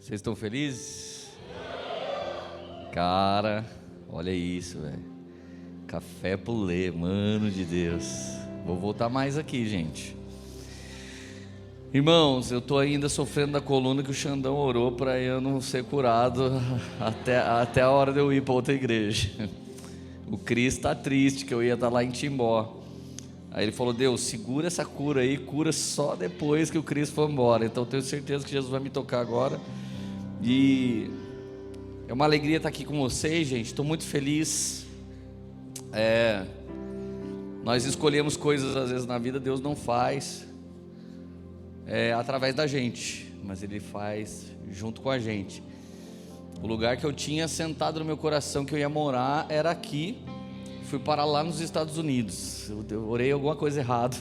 Vocês estão felizes? Cara, olha isso, velho. Café pulê, mano de Deus. Vou voltar mais aqui, gente. Irmãos, eu tô ainda sofrendo da coluna que o Xandão orou para eu não ser curado até a hora de eu ir para outra igreja. O Cris tá triste que eu ia estar lá em Timbó. Aí ele falou: Deus, segura essa cura aí, cura só depois que o Cris for embora. Então eu tenho certeza que Jesus vai me tocar agora. E é uma alegria estar aqui com vocês, gente. Estou muito feliz. Nós escolhemos coisas às vezes na vida, Deus não faz através da gente, mas Ele faz junto com a gente. O lugar que eu tinha sentado no meu coração que eu ia morar era aqui. Fui parar lá nos Estados Unidos. Eu orei alguma coisa errada.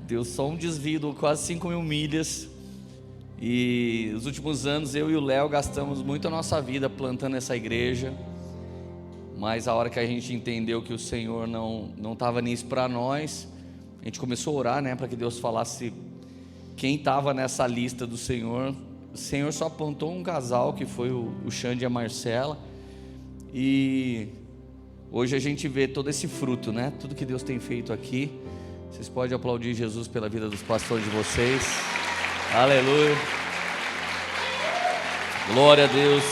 Deu só um desvio de quase 5.000 milhas. E nos últimos anos eu e o Léo gastamos muito a nossa vida plantando essa igreja. Mas a hora que a gente entendeu que o Senhor não estava nisso para nós, a gente começou a orar, né, para que Deus falasse quem estava nessa lista do Senhor. O Senhor só apontou um casal, que foi o Xande e a Marcela. E hoje a gente vê todo esse fruto, né? Tudo que Deus tem feito aqui. Vocês podem aplaudir Jesus pela vida dos pastores de vocês. Aleluia. Glória a Deus.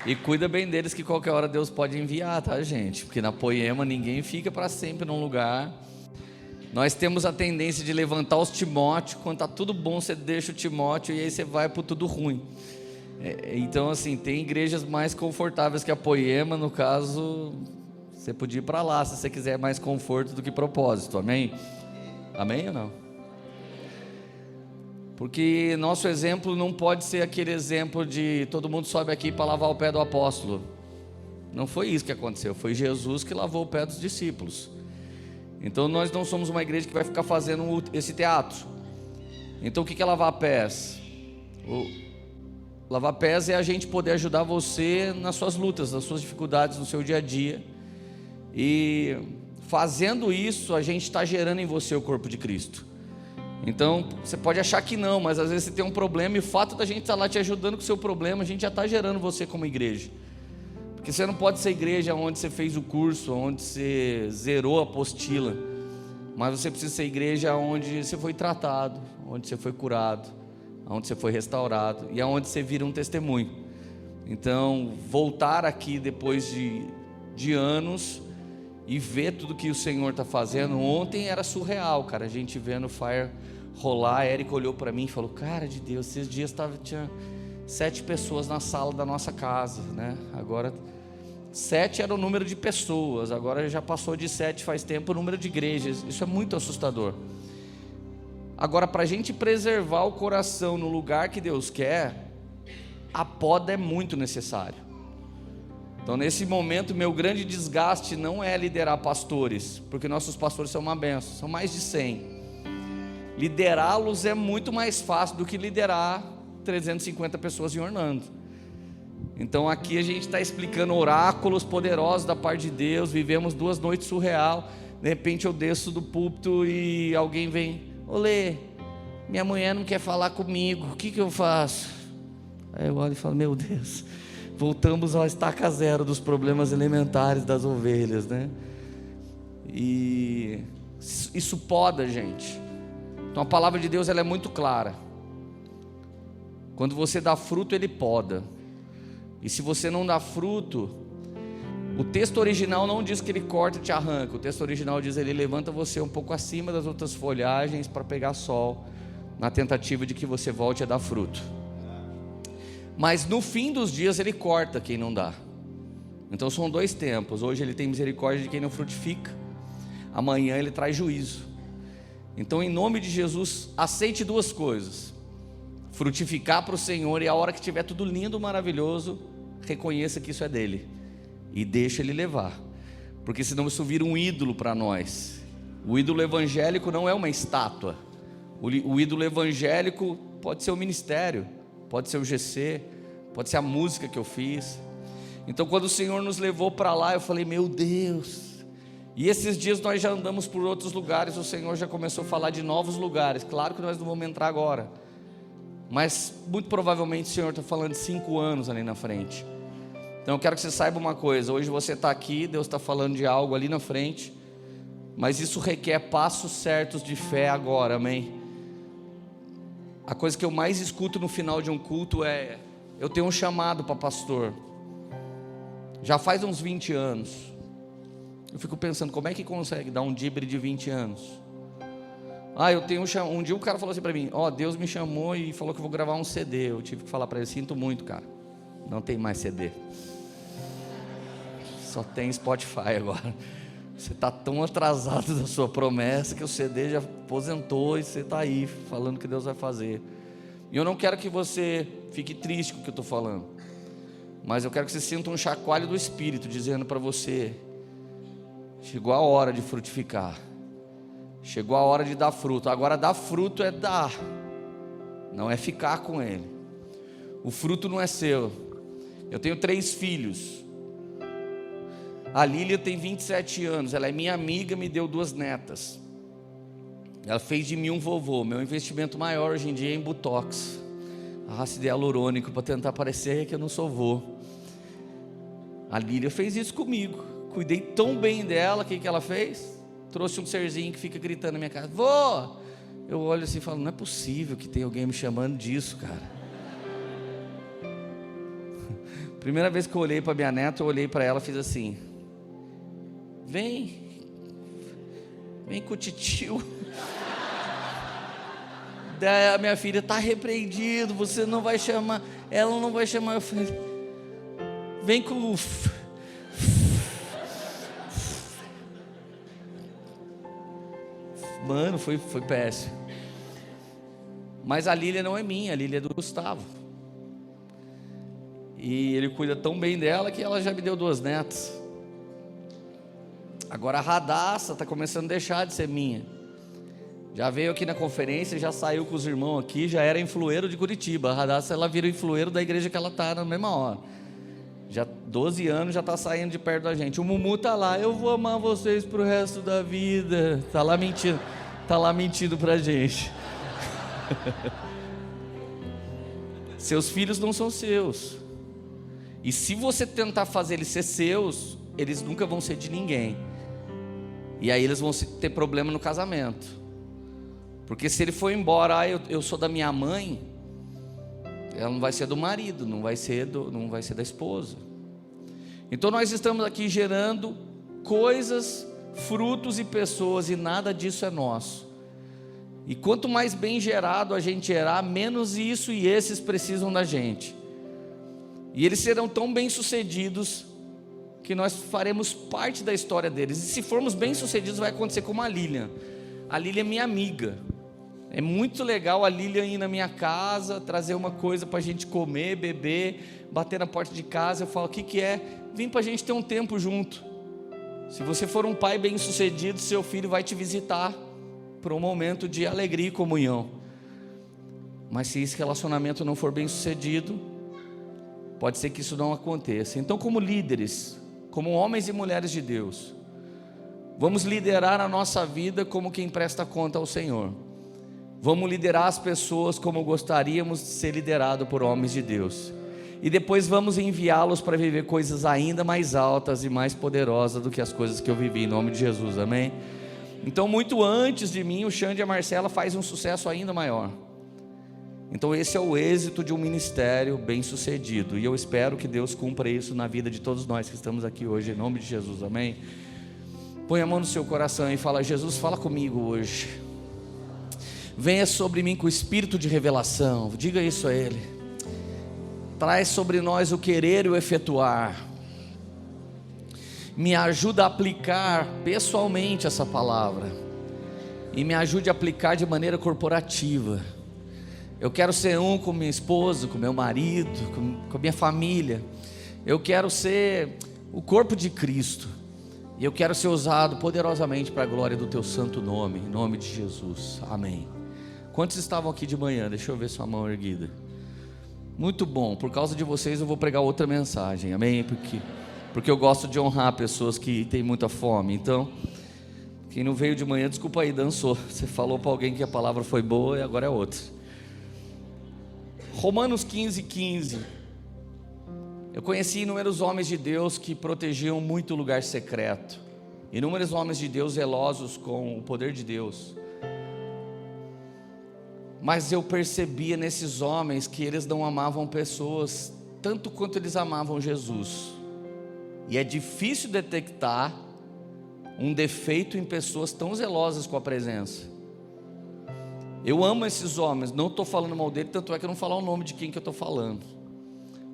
E cuida bem deles, que qualquer hora Deus pode enviar, tá, gente? Porque na Poema ninguém fica para sempre num lugar. Nós temos a tendência de levantar os Timóteos. Quando tá tudo bom, você deixa o Timóteo e aí você vai pro tudo ruim. Então, assim, tem igrejas mais confortáveis que a Poema. No caso, você podia ir para lá se você quiser mais conforto do que propósito, amém? Amém ou não? Porque nosso exemplo não pode ser aquele exemplo de todo mundo sobe aqui para lavar o pé do apóstolo. Não foi isso que aconteceu, foi Jesus que lavou o pé dos discípulos. Então nós não somos uma igreja que vai ficar fazendo esse teatro. Então o que é lavar pés? Lavar pés é a gente poder ajudar você nas suas lutas, nas suas dificuldades, no seu dia a dia. E fazendo isso, a gente está gerando em você o corpo de Cristo. Então, você pode achar que não, mas às vezes você tem um problema, e o fato da gente estar lá te ajudando com o seu problema, a gente já está gerando você como igreja. Porque você não pode ser igreja onde você fez o curso, onde você zerou a apostila, mas você precisa ser igreja onde você foi tratado, onde você foi curado, onde você foi restaurado, e aonde você vira um testemunho. Então, voltar aqui depois de anos e ver tudo que o Senhor está fazendo. Ontem era surreal, cara, a gente vendo o Fire rolar. A Érica olhou para mim e falou: cara de Deus, esses dias tinha 7 pessoas na sala da nossa casa, né? Agora 7 era o número de pessoas, agora já passou de 7 faz tempo o número de igrejas. Isso é muito assustador. Agora, para a gente preservar o coração no lugar que Deus quer, a poda é muito necessário. Então, nesse momento, meu grande desgaste não é liderar pastores, porque nossos pastores são uma benção, são mais de 100. Liderá-los é muito mais fácil do que liderar 350 pessoas em Orlando. Então, aqui a gente está explicando oráculos poderosos da parte de Deus. Vivemos 2 noites surreal. De repente eu desço do púlpito e alguém vem: olê, minha mulher não quer falar comigo, o que eu faço? Aí eu olho e falo: meu Deus, voltamos à estaca zero dos problemas elementares das ovelhas, né? E isso poda, gente. Então a palavra de Deus, ela é muito clara. Quando você dá fruto, Ele poda. E se você não dá fruto, o texto original não diz que Ele corta e te arranca. O texto original diz: Ele levanta você um pouco acima das outras folhagens para pegar sol, na tentativa de que você volte a dar fruto. Mas no fim dos dias Ele corta quem não dá. Então são 2 tempos. Hoje Ele tem misericórdia de quem não frutifica, amanhã Ele traz juízo. Então, em nome de Jesus, aceite 2 coisas: frutificar para o Senhor, e a hora que estiver tudo lindo, maravilhoso, reconheça que isso é dele e deixa Ele levar. Porque senão isso vira um ídolo para nós. O ídolo evangélico não é uma estátua. O ídolo evangélico pode ser o ministério, pode ser o GC, pode ser a música que eu fiz. Então, quando o Senhor nos levou para lá, eu falei: meu Deus, E esses dias nós já andamos por outros lugares, o Senhor já começou a falar de novos lugares. Claro que nós não vamos entrar agora, mas muito provavelmente o Senhor está falando de 5 anos ali na frente. Então eu quero que você saiba uma coisa: hoje você está aqui, Deus está falando de algo ali na frente, mas isso requer passos certos de fé agora, amém? A coisa que eu mais escuto no final de um culto é: eu tenho um chamado para pastor, já faz uns 20 anos. Eu fico pensando, como é que consegue dar um dibre de 20 anos? Eu tenho um dia o cara falou assim para mim: Deus me chamou e falou que eu vou gravar um CD. Eu tive que falar para ele: sinto muito, cara, não tem mais CD, só tem Spotify agora. Você está tão atrasado da sua promessa que o CD já aposentou e você está aí falando que Deus vai fazer. E eu não quero que você fique triste com o que eu estou falando, mas eu quero que você sinta um chacoalho do Espírito dizendo para você: chegou a hora de frutificar, chegou a hora de dar fruto. Agora dar fruto é dar, não é ficar com ele. O fruto não é seu. Eu tenho 3 filhos. A Lília tem 27 anos, ela é minha amiga, me deu 2 netas. Ela fez de mim um vovô. Meu investimento maior hoje em dia é em botox, ácido hialurônico, para tentar parecer que eu não sou vô. A Lília fez isso comigo, cuidei tão bem dela. O que ela fez? Trouxe um serzinho que fica gritando na minha casa: vô! Eu olho assim e falo: não é possível que tenha alguém me chamando disso, cara. Primeira vez que eu olhei para minha neta, eu olhei para ela e fiz assim: vem com o titio. Daí a minha filha: está repreendido, você não vai chamar, ela não vai chamar. Eu falei: vem com o... Mano, foi péssimo. Mas a Lília não é minha, a Lília é do Gustavo. E ele cuida tão bem dela que ela já me deu 2 netas. Agora a Radassa está começando a deixar de ser minha. Já veio aqui na conferência, já saiu com os irmãos aqui, já era influeiro de Curitiba. A Radassa, ela vira influeiro da igreja que ela está na mesma hora. Já 12 anos, já está saindo de perto da gente. O Mumu está lá: eu vou amar vocês para o resto da vida. Está lá mentindo para a gente. Seus filhos não são seus. E se você tentar fazer eles ser seus, eles nunca vão ser de ninguém. E aí eles vão ter problema no casamento. Porque se ele for embora: eu sou da minha mãe, ela não vai ser do marido, não vai ser da esposa. Então nós estamos aqui gerando coisas, frutos e pessoas, e nada disso é nosso. E quanto mais bem gerado a gente gerar, menos isso e esses precisam da gente. E eles serão tão bem sucedidos que nós faremos parte da história deles. E se formos bem sucedidos, vai acontecer como a Lilian. A Lilian é minha amiga. É muito legal a Lilian ir na minha casa, trazer uma coisa para a gente comer, beber, bater na porta de casa. Eu falo: o que é? Vim para a gente ter um tempo junto. Se você for um pai bem sucedido, seu filho vai te visitar para um momento de alegria e comunhão. Mas se esse relacionamento não for bem sucedido, pode ser que isso não aconteça. Então, como líderes, como homens e mulheres de Deus, vamos liderar a nossa vida como quem presta conta ao Senhor. Vamos liderar as pessoas como gostaríamos de ser liderado por homens de Deus. E depois vamos enviá-los para viver coisas ainda mais altas e mais poderosas do que as coisas que eu vivi, em nome de Jesus, amém? Então, muito antes de mim, o Xande e a Marcela fazem um sucesso ainda maior. Então esse é o êxito de um ministério bem sucedido. E eu espero que Deus cumpra isso na vida de todos nós que estamos aqui hoje, em nome de Jesus, amém? Põe a mão no seu coração e fala: Jesus, fala comigo hoje. Venha sobre mim com o espírito de revelação. Diga isso a Ele. Traz sobre nós o querer e o efetuar. Me ajuda a aplicar pessoalmente essa palavra. E me ajude a aplicar de maneira corporativa. Eu quero ser um com minha esposa, com meu marido, com a minha família. Eu quero ser o corpo de Cristo. E eu quero ser usado poderosamente para a glória do Teu santo nome, em nome de Jesus, amém. Quantos estavam aqui de manhã? Deixa eu ver sua mão erguida. Muito bom, por causa de vocês eu vou pregar outra mensagem, amém? Porque porque eu gosto de honrar pessoas que têm muita fome. Então, quem não veio de manhã, desculpa aí, dançou. Você falou para alguém que a palavra foi boa e agora é outra. Romanos 15:15. Eu conheci inúmeros homens de Deus que protegiam muito o lugar secreto, inúmeros homens de Deus zelosos com o poder de Deus, mas eu percebia nesses homens que eles não amavam pessoas tanto quanto eles amavam Jesus. E é difícil detectar um defeito em pessoas tão zelosas com a presença. Eu amo esses homens, não estou falando mal dele, tanto é que eu não vou falar o nome de quem que eu estou falando.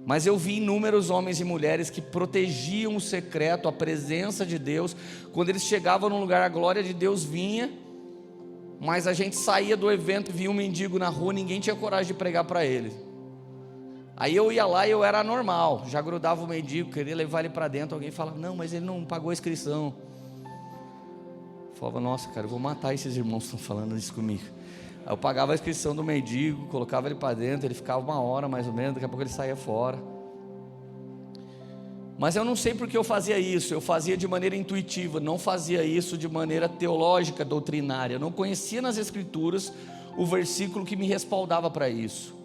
Mas eu vi inúmeros homens e mulheres que protegiam o secreto, a presença de Deus. Quando eles chegavam num lugar, a glória de Deus vinha, mas a gente saía do evento, via um mendigo na rua, ninguém tinha coragem de pregar para ele. Aí eu ia lá e eu era anormal, já grudava o mendigo, queria levar ele para dentro. Alguém falava, não, mas ele não pagou a inscrição. Eu falava, nossa cara, eu vou matar esses irmãos que estão falando isso comigo. Aí eu pagava a inscrição do mendigo, colocava ele para dentro, ele ficava 1 hora mais ou menos, daqui a pouco ele saía fora. Mas eu não sei porque eu fazia isso, eu fazia de maneira intuitiva, não fazia isso de maneira teológica, doutrinária. Eu não conhecia nas escrituras o versículo que me respaldava para isso.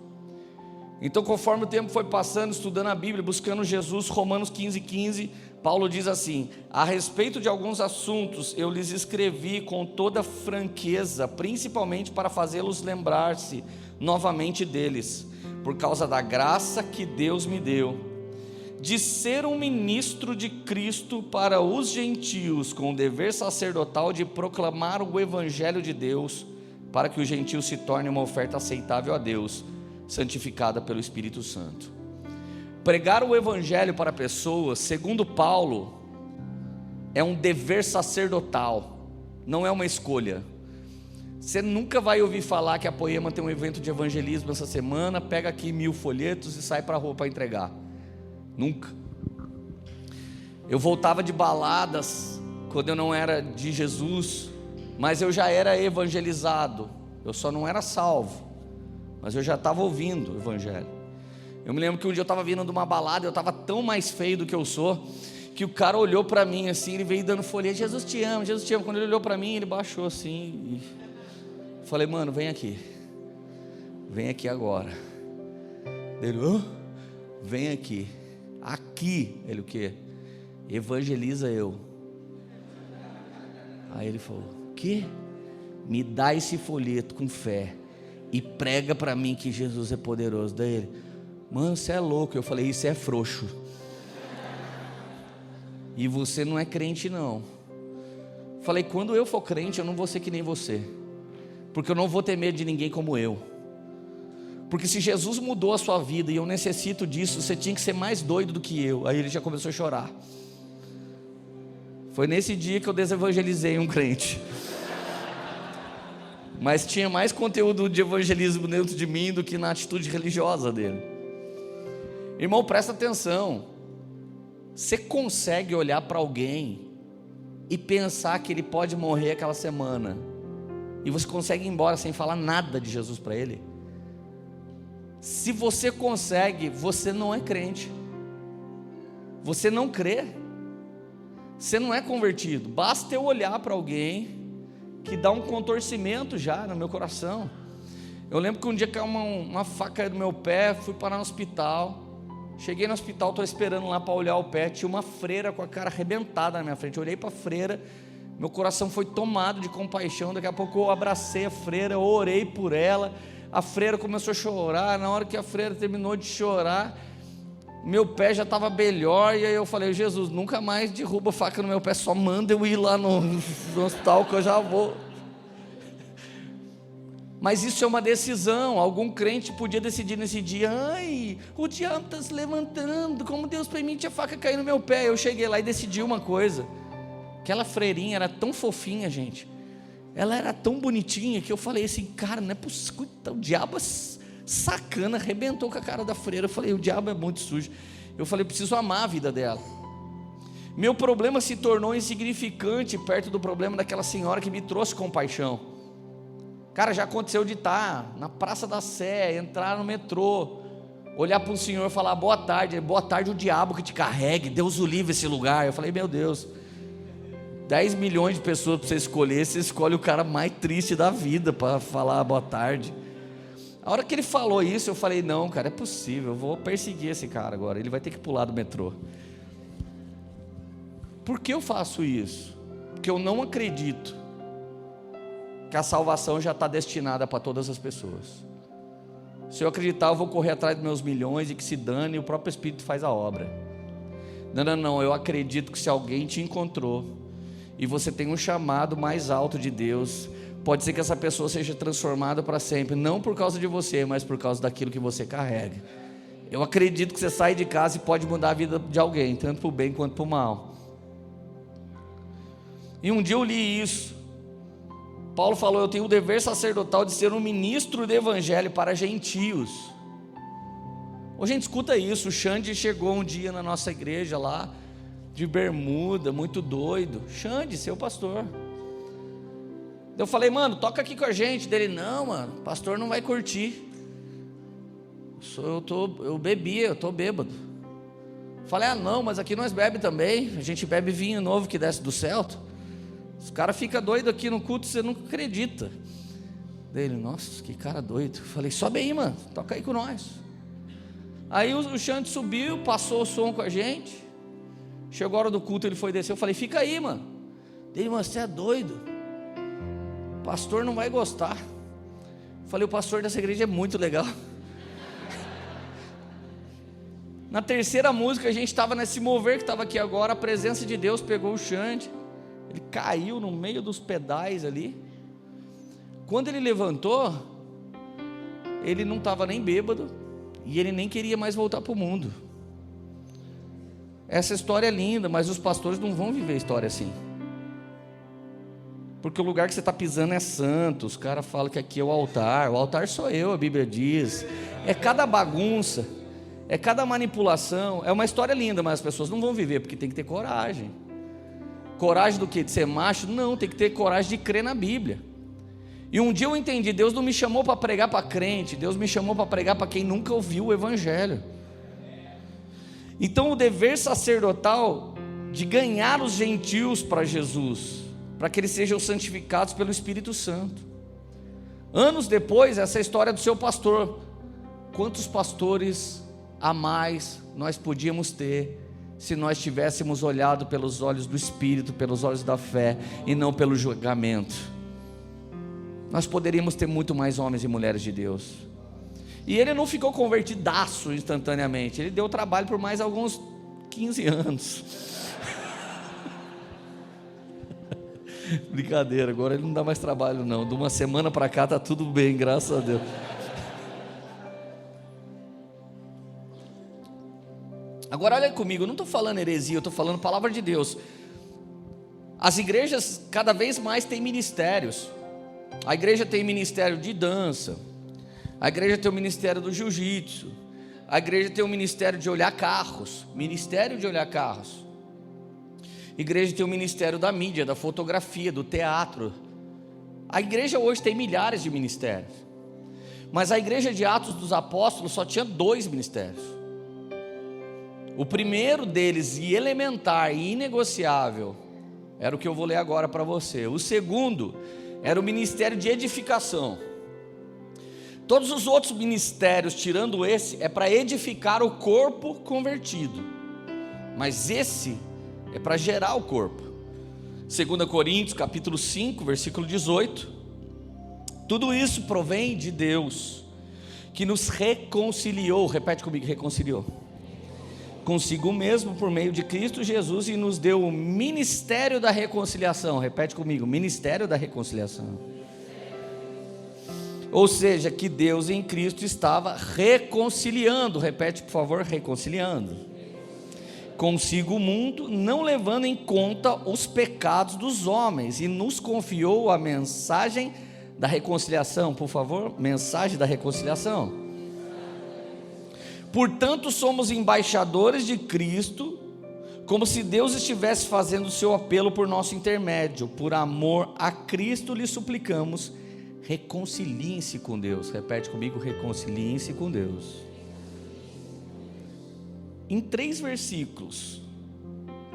Então, conforme o tempo foi passando, estudando a Bíblia, buscando Jesus, Romanos 15:15, Paulo diz assim: a respeito de alguns assuntos eu lhes escrevi com toda franqueza, principalmente para fazê-los lembrar-se novamente deles, por causa da graça que Deus me deu, de ser um ministro de Cristo para os gentios, com o dever sacerdotal de proclamar o evangelho de Deus, para que os gentios se tornem uma oferta aceitável a Deus, santificada pelo Espírito Santo. Pregar o evangelho para pessoas, segundo Paulo, é um dever sacerdotal, não é uma escolha. Você nunca vai ouvir falar que a Poema tem um evento de evangelismo essa semana, pega aqui 1000 folhetos e sai para a rua para entregar. Nunca. Eu voltava de baladas quando eu não era de Jesus, mas eu já era evangelizado. Eu só não era salvo, mas eu já estava ouvindo o evangelho. Eu me lembro que um dia eu estava vindo de uma balada, eu estava tão mais feio do que eu sou, que o cara olhou para mim assim, ele veio dando folheto, Jesus te ama, Jesus te ama. Quando ele olhou para mim, ele baixou assim, e falei, mano, vem aqui agora. Ele, vem aqui. Aqui, ele o quê? Evangeliza eu. Aí ele falou, o quê? Me dá esse folheto com fé e prega para mim que Jesus é poderoso. Daí ele, mano, você é louco. Eu falei, isso é frouxo. E você não é crente não. Falei, quando eu for crente, eu não vou ser que nem você, porque eu não vou ter medo de ninguém como eu. Porque se Jesus mudou a sua vida e eu necessito disso, você tinha que ser mais doido do que eu. Aí ele já começou a chorar. Foi nesse dia que eu desevangelizei um crente. Mas tinha mais conteúdo de evangelismo dentro de mim do que na atitude religiosa dele. Irmão, presta atenção. Você consegue olhar para alguém e pensar que ele pode morrer aquela semana, e você consegue ir embora sem falar nada de Jesus para ele? Se você consegue, você não é crente, você não crê, você não é convertido. Basta eu olhar para alguém que dá um contorcimento já no meu coração. Eu lembro que um dia caiu uma faca no meu pé, fui parar no hospital. Cheguei no hospital, estou esperando lá para olhar o pé. Tinha uma freira com a cara arrebentada na minha frente. Eu olhei para a freira, meu coração foi tomado de compaixão. Daqui a pouco eu abracei a freira, eu orei por ela. A freira começou a chorar. Na hora que a freira terminou de chorar, meu pé já estava melhor. E aí eu falei, Jesus, nunca mais derruba faca no meu pé, só manda eu ir lá no hospital que eu já vou. Mas isso é uma decisão. Algum crente podia decidir nesse dia, ai, o diabo está se levantando, como Deus permite a faca cair no meu pé. Eu cheguei lá e decidi uma coisa. Aquela freirinha era tão fofinha, gente, ela era tão bonitinha, que eu falei assim, cara, não é possível, o diabo é sacana, arrebentou com a cara da freira. Eu falei, o diabo é muito sujo. Eu falei, preciso amar a vida dela. Meu problema se tornou insignificante perto do problema daquela senhora que me trouxe compaixão. Cara, já aconteceu de estar na Praça da Sé, entrar no metrô, olhar para um senhor e falar boa tarde o diabo que te carregue, Deus o livre esse lugar. Eu falei, meu Deus, 10 milhões de pessoas para você escolher, você escolhe o cara mais triste da vida para falar boa tarde. A hora que ele falou isso, eu falei, não, cara, é possível, eu vou perseguir esse cara agora, ele vai ter que pular do metrô. Por que eu faço isso? Porque eu não acredito que a salvação já está destinada para todas as pessoas. Se eu acreditar, eu vou correr atrás dos meus milhões e que se dane, o próprio Espírito faz a obra. Não, eu acredito que se alguém te encontrou e você tem um chamado mais alto de Deus, pode ser que essa pessoa seja transformada para sempre, não por causa de você, mas por causa daquilo que você carrega. Eu acredito que você sai de casa e pode mudar a vida de alguém, tanto para o bem quanto para o mal. E um dia eu li isso. Paulo falou, eu tenho o dever sacerdotal de ser um ministro do evangelho para gentios. Ô, gente, escuta isso. O Xande chegou um dia na nossa igreja lá, de bermuda, muito doido. Xande, seu pastor. Eu falei, mano, toca aqui com a gente. Dele, não, mano, o pastor não vai curtir. Eu bebi, eu tô bêbado. Falei, não, mas aqui nós bebe também. A gente bebe vinho novo que desce do céu. Os caras ficam doidos aqui no culto, você não acredita. Dele, nossa, que cara doido. Falei, sobe aí, mano, toca aí com nós. Aí o Xande subiu, passou o som com a gente. Chegou a hora do culto, ele foi descer. Eu falei, fica aí, mano. Dele, mano, você é doido. O pastor não vai gostar. Falei, o pastor dessa igreja é muito legal. Na terceira música, a gente estava nesse mover que estava aqui agora. A presença de Deus pegou o Xande. Ele caiu no meio dos pedais ali. Quando ele levantou, ele não estava nem bêbado e ele nem queria mais voltar para o mundo. Essa história é linda, mas os pastores não vão viver a história assim. Porque o lugar que você está pisando é santo. Os caras falam que aqui é o altar sou eu, a Bíblia diz. É cada bagunça, é cada manipulação. É uma história linda, mas as pessoas não vão viver, porque tem que ter coragem. Coragem do quê? De ser macho? Não, tem que ter coragem de crer na Bíblia. E um dia eu entendi, Deus não me chamou para pregar para crente, Deus me chamou para pregar para quem nunca ouviu o Evangelho. Então o dever sacerdotal de ganhar os gentios para Jesus, para que eles sejam santificados pelo Espírito Santo. Anos depois, essa história do seu pastor. Quantos pastores a mais nós podíamos ter se nós tivéssemos olhado pelos olhos do Espírito, pelos olhos da fé e não pelo julgamento? Nós poderíamos ter muito mais homens e mulheres de Deus. E ele não ficou convertidaço instantaneamente, ele deu trabalho por mais alguns 15 anos. Brincadeira, agora ele não dá mais trabalho não. De uma semana para cá está tudo bem, graças a Deus. Agora olha comigo, eu não estou falando heresia, eu estou falando palavra de Deus. As igrejas cada vez mais têm ministérios. A igreja tem ministério de dança, a igreja tem o ministério do jiu-jitsu, a igreja tem o ministério de olhar carros, ministério de olhar carros. A igreja tem o ministério da mídia, da fotografia, do teatro. A igreja hoje tem milhares de ministérios, mas a igreja de Atos dos Apóstolos só tinha 2 ministérios. O primeiro deles, e elementar e inegociável, era o que eu vou ler agora para você. O segundo era o ministério de edificação. Todos os outros ministérios, tirando esse, é para edificar o corpo convertido, mas esse é para gerar o corpo. 2 Coríntios capítulo 5, versículo 18. Tudo isso provém de Deus, que nos reconciliou, repete comigo, reconciliou, consigo mesmo por meio de Cristo Jesus, e nos deu o ministério da reconciliação. Repete comigo, ministério da reconciliação. Ou seja, que Deus em Cristo estava reconciliando, repete por favor, reconciliando consigo o mundo, não levando em conta os pecados dos homens, e nos confiou a mensagem da reconciliação. Por favor, mensagem da reconciliação. Portanto, somos embaixadores de Cristo, como se Deus estivesse fazendo o seu apelo por nosso intermédio. Por amor a Cristo lhe suplicamos, reconciliem-se com Deus. Repete comigo, reconciliem-se com Deus. Em 3 versículos,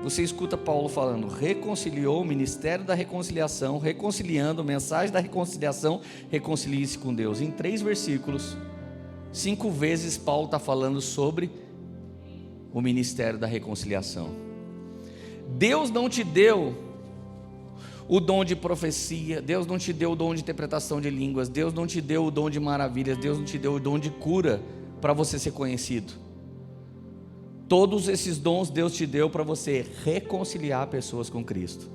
você escuta Paulo falando: reconciliou o ministério da reconciliação, reconciliando, mensagem da reconciliação, reconcilie-se com Deus. Em 3 versículos, 5 vezes Paulo está falando sobre o ministério da reconciliação. Deus não te deu o dom de profecia, Deus não te deu o dom de interpretação de línguas, Deus não te deu o dom de maravilhas, Deus não te deu o dom de cura para você ser conhecido. Todos esses dons Deus te deu para você reconciliar pessoas com Cristo.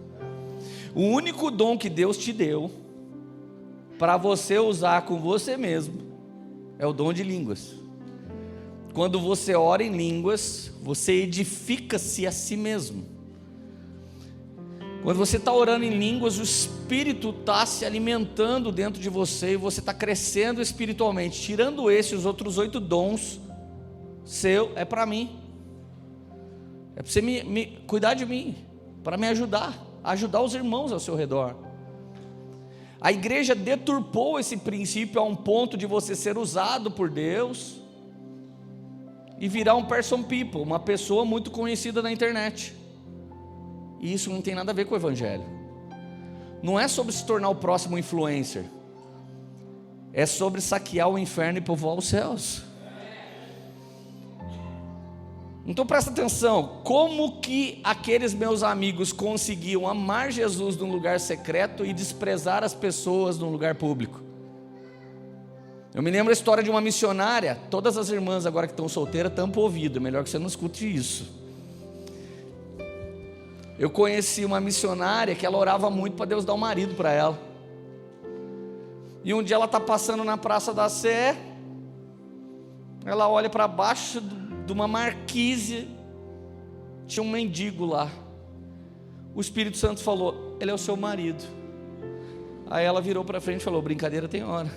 O único dom que Deus te deu para você usar com você mesmo é o dom de línguas. Quando você ora em línguas, você edifica-se a si mesmo. Quando você está orando em línguas, o Espírito está se alimentando dentro de você e você está crescendo espiritualmente. Tirando os outros 8 dons seu, é para mim. É para você cuidar de mim, para me ajudar os irmãos ao seu redor. A igreja deturpou esse princípio a um ponto de você ser usado por Deus e virar um person people, uma pessoa muito conhecida na internet. E isso não tem nada a ver com o evangelho. Não é sobre se tornar o próximo influencer, é sobre saquear o inferno e povoar os céus. Então presta atenção, como que aqueles meus amigos conseguiam amar Jesus num lugar secreto e desprezar as pessoas num lugar público? Eu me lembro a história de uma missionária. Todas as irmãs agora que estão solteiras tampam o ouvido, é melhor que você não escute isso. Eu conheci uma missionária que ela orava muito para Deus dar um marido para ela. E um dia ela está passando na Praça da Sé, ela olha para baixo de uma marquise, tinha um mendigo lá. O Espírito Santo falou: ele é o seu marido. Aí ela virou para frente e falou: brincadeira tem hora.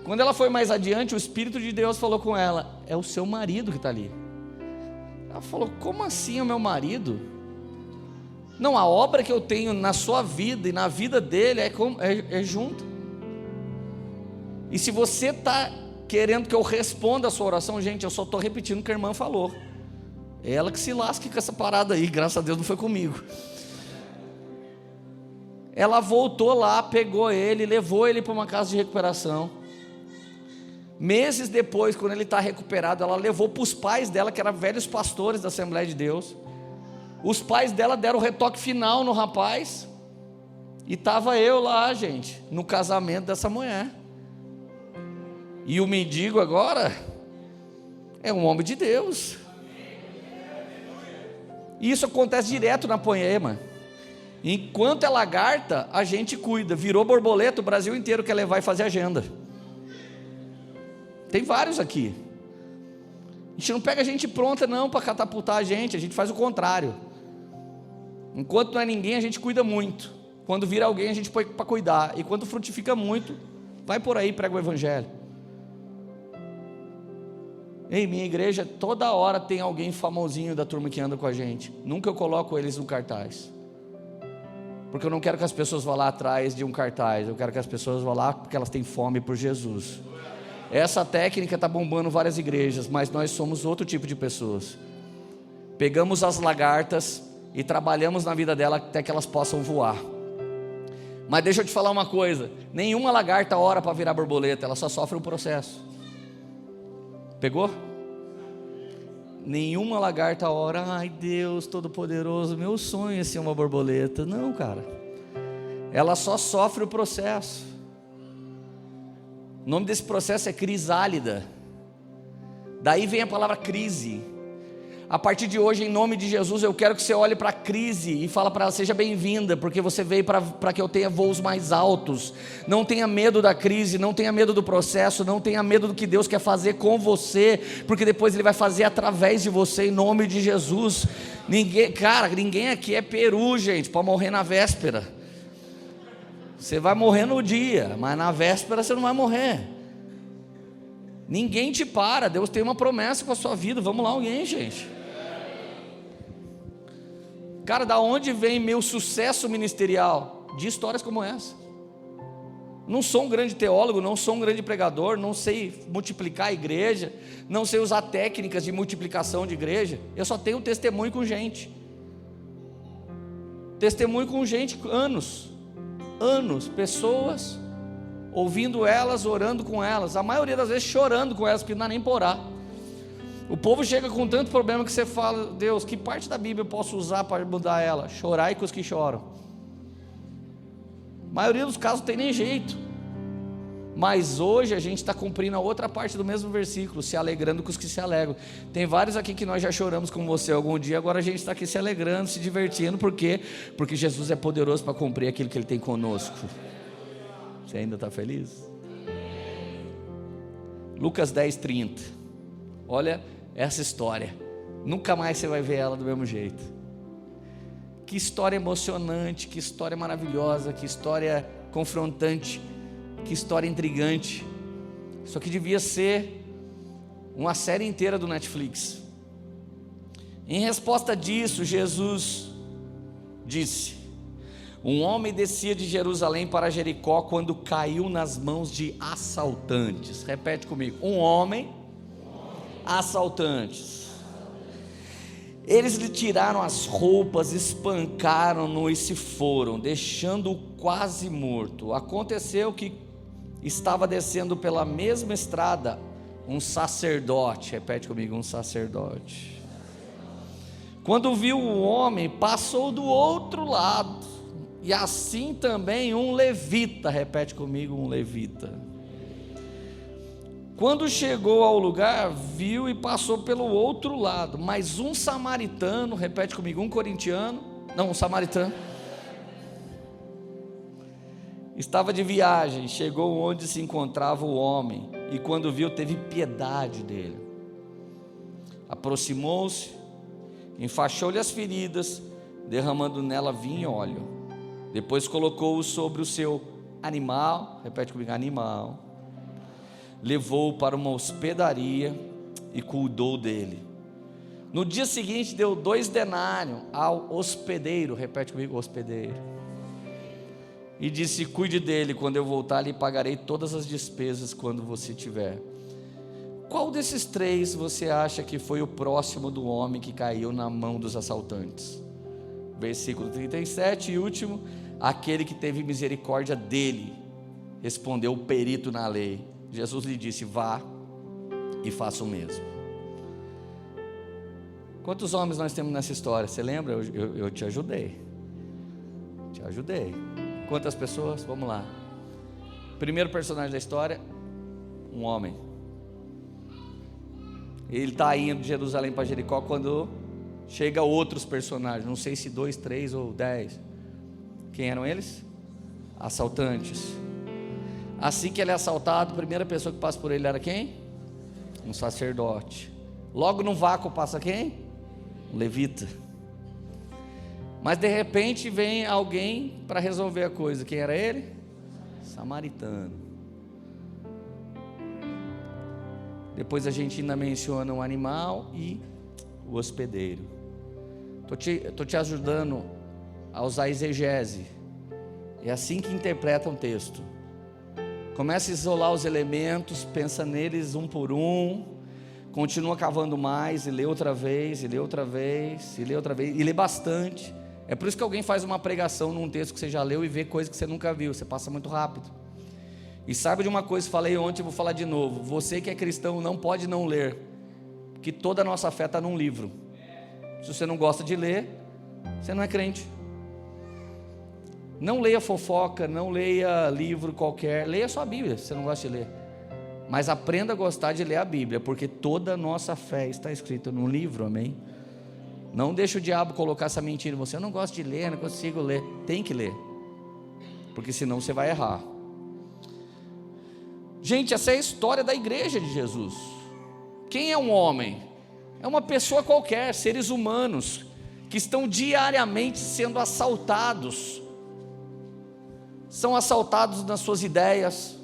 Quando ela foi mais adiante, o Espírito de Deus falou com ela: é o seu marido que está ali. Ela falou: como assim é o meu marido? Não, a obra que eu tenho na sua vida e na vida dele é junto. E se você está querendo que eu responda a sua oração, gente, eu só estou repetindo o que a irmã falou. É ela que se lasque com essa parada aí, graças a Deus não foi comigo. Ela voltou lá, pegou ele, levou ele para uma casa de recuperação. Meses depois, quando ele está recuperado, ela levou para os pais dela, que eram velhos pastores da Assembleia de Deus. Os pais dela deram o retoque final no rapaz, e estava eu lá, gente, no casamento dessa mulher. E o mendigo agora é um homem de Deus. E isso acontece direto na Poema. Enquanto é lagarta, a gente cuida. Virou borboleta, o Brasil inteiro quer levar e fazer agenda. Tem vários aqui. A gente não pega a gente pronta não para catapultar a gente faz o contrário. Enquanto não é ninguém, a gente cuida muito. Quando vira alguém, a gente põe para cuidar. E quando frutifica muito, vai por aí e prega o evangelho. Em minha igreja, toda hora tem alguém famosinho da turma que anda com a gente. Nunca eu coloco eles no cartaz, porque eu não quero que as pessoas vá lá atrás de um cartaz. Eu quero que as pessoas vá lá porque elas têm fome por Jesus. Essa técnica está bombando várias igrejas, mas nós somos outro tipo de pessoas. Pegamos as lagartas e trabalhamos na vida delas até que elas possam voar. Mas deixa eu te falar uma coisa: nenhuma lagarta ora para virar borboleta, ela só sofre um processo. Pegou? Nenhuma lagarta ora: ai Deus Todo-Poderoso, meu sonho é ser uma borboleta. Não, cara. Ela só sofre o processo. O nome desse processo é crisálida. Daí vem a palavra crise. A partir de hoje, em nome de Jesus, eu quero que você olhe para a crise e fala para ela: seja bem-vinda, porque você veio para que eu tenha voos mais altos. Não tenha medo da crise, não tenha medo do processo, não tenha medo do que Deus quer fazer com você, porque depois Ele vai fazer através de você, em nome de Jesus. Ninguém aqui é peru, gente, para morrer na véspera. Você vai morrer no dia, mas na véspera você não vai morrer. Ninguém te para, Deus tem uma promessa com a sua vida. Vamos lá, alguém, gente. Cara, da onde vem meu sucesso ministerial? De histórias como essa. Não sou um grande teólogo, não sou um grande pregador, não sei multiplicar a igreja, não sei usar técnicas de multiplicação de igreja. Eu só tenho testemunho com gente. Testemunho com gente, anos, pessoas, ouvindo elas, orando com elas, a maioria das vezes chorando com elas, porque não dá nem por orar. O povo chega com tanto problema que você fala: Deus, que parte da Bíblia eu posso usar para mudar ela? Chorai com os que choram. A maioria dos casos não tem nem jeito. Mas hoje a gente está cumprindo a outra parte do mesmo versículo, se alegrando com os que se alegram. Tem vários aqui que nós já choramos com você algum dia, agora a gente está aqui se alegrando, se divertindo. Por quê? Porque Jesus é poderoso para cumprir aquilo que Ele tem conosco. Você ainda está feliz? Lucas 10:30. Olha essa história, nunca mais você vai ver ela do mesmo jeito. Que história emocionante, que história maravilhosa, que história confrontante, que história intrigante. Isso aqui devia ser uma série inteira do Netflix. Em resposta disso, Jesus disse: um homem descia de Jerusalém para Jericó quando caiu nas mãos de assaltantes. Repete comigo: um homem, assaltantes. Eles lhe tiraram as roupas, espancaram-no e se foram, deixando-o quase morto. Aconteceu que estava descendo pela mesma estrada um sacerdote. Repete comigo: um sacerdote. Quando viu o homem, passou do outro lado. E assim também um levita. Repete comigo: um levita. Quando chegou ao lugar, viu e passou pelo outro lado. Mas um samaritano, repete comigo: um corintiano, não, um samaritano, estava de viagem, chegou onde se encontrava o homem, e quando viu, teve piedade dele. Aproximou-se, enfaixou-lhe as feridas, derramando nela vinho e óleo. Depois colocou-o sobre o seu animal, repete comigo: animal. Levou-o para uma hospedaria e cuidou dele. No dia seguinte deu 2 denários ao hospedeiro, repete comigo: hospedeiro. E disse: cuide dele, quando eu voltar lhe pagarei todas as despesas quando você tiver. Qual desses 3 você acha que foi o próximo do homem que caiu na mão dos assaltantes? Versículo 37 e último: aquele que teve misericórdia dele, respondeu o perito na lei. Jesus lhe disse: vá e faça o mesmo. Quantos homens nós temos nessa história? Você lembra? Eu te ajudei. Quantas pessoas? Vamos lá. Primeiro personagem da história: um homem. Ele está indo de Jerusalém para Jericó quando chega outros personagens. Não sei se 2, 3 ou 10. Quem eram eles? Assaltantes. Assim que ele é assaltado, a primeira pessoa que passa por ele era quem? Um sacerdote. Logo no vácuo passa quem? Um levita. Mas de repente vem alguém para resolver a coisa. Quem era ele? Samaritano. Depois a gente ainda menciona o animal e o hospedeiro. Estou te ajudando a usar exegese. É assim que interpreta um texto. Começa a isolar os elementos, pensa neles um por um, continua cavando mais, e lê outra vez, e lê outra vez, e lê outra vez, e lê bastante. É por isso que alguém faz uma pregação num texto que você já leu e vê coisa que você nunca viu, você passa muito rápido. E sabe de uma coisa, falei ontem, vou falar de novo: você que é cristão não pode não ler, porque toda a nossa fé está num livro. Se você não gosta de ler, você não é crente. Não leia fofoca, não leia livro qualquer, leia só a Bíblia, se você não gosta de ler. Mas aprenda a gostar de ler a Bíblia, porque toda a nossa fé está escrita num livro, amém? Não deixe o diabo colocar essa mentira em você: eu não gosto de ler, não consigo ler. Tem que ler, porque senão você vai errar. Gente, essa é a história da igreja de Jesus. Quem é um homem? É uma pessoa qualquer, seres humanos, que estão diariamente sendo assaltados. São assaltados nas suas ideias.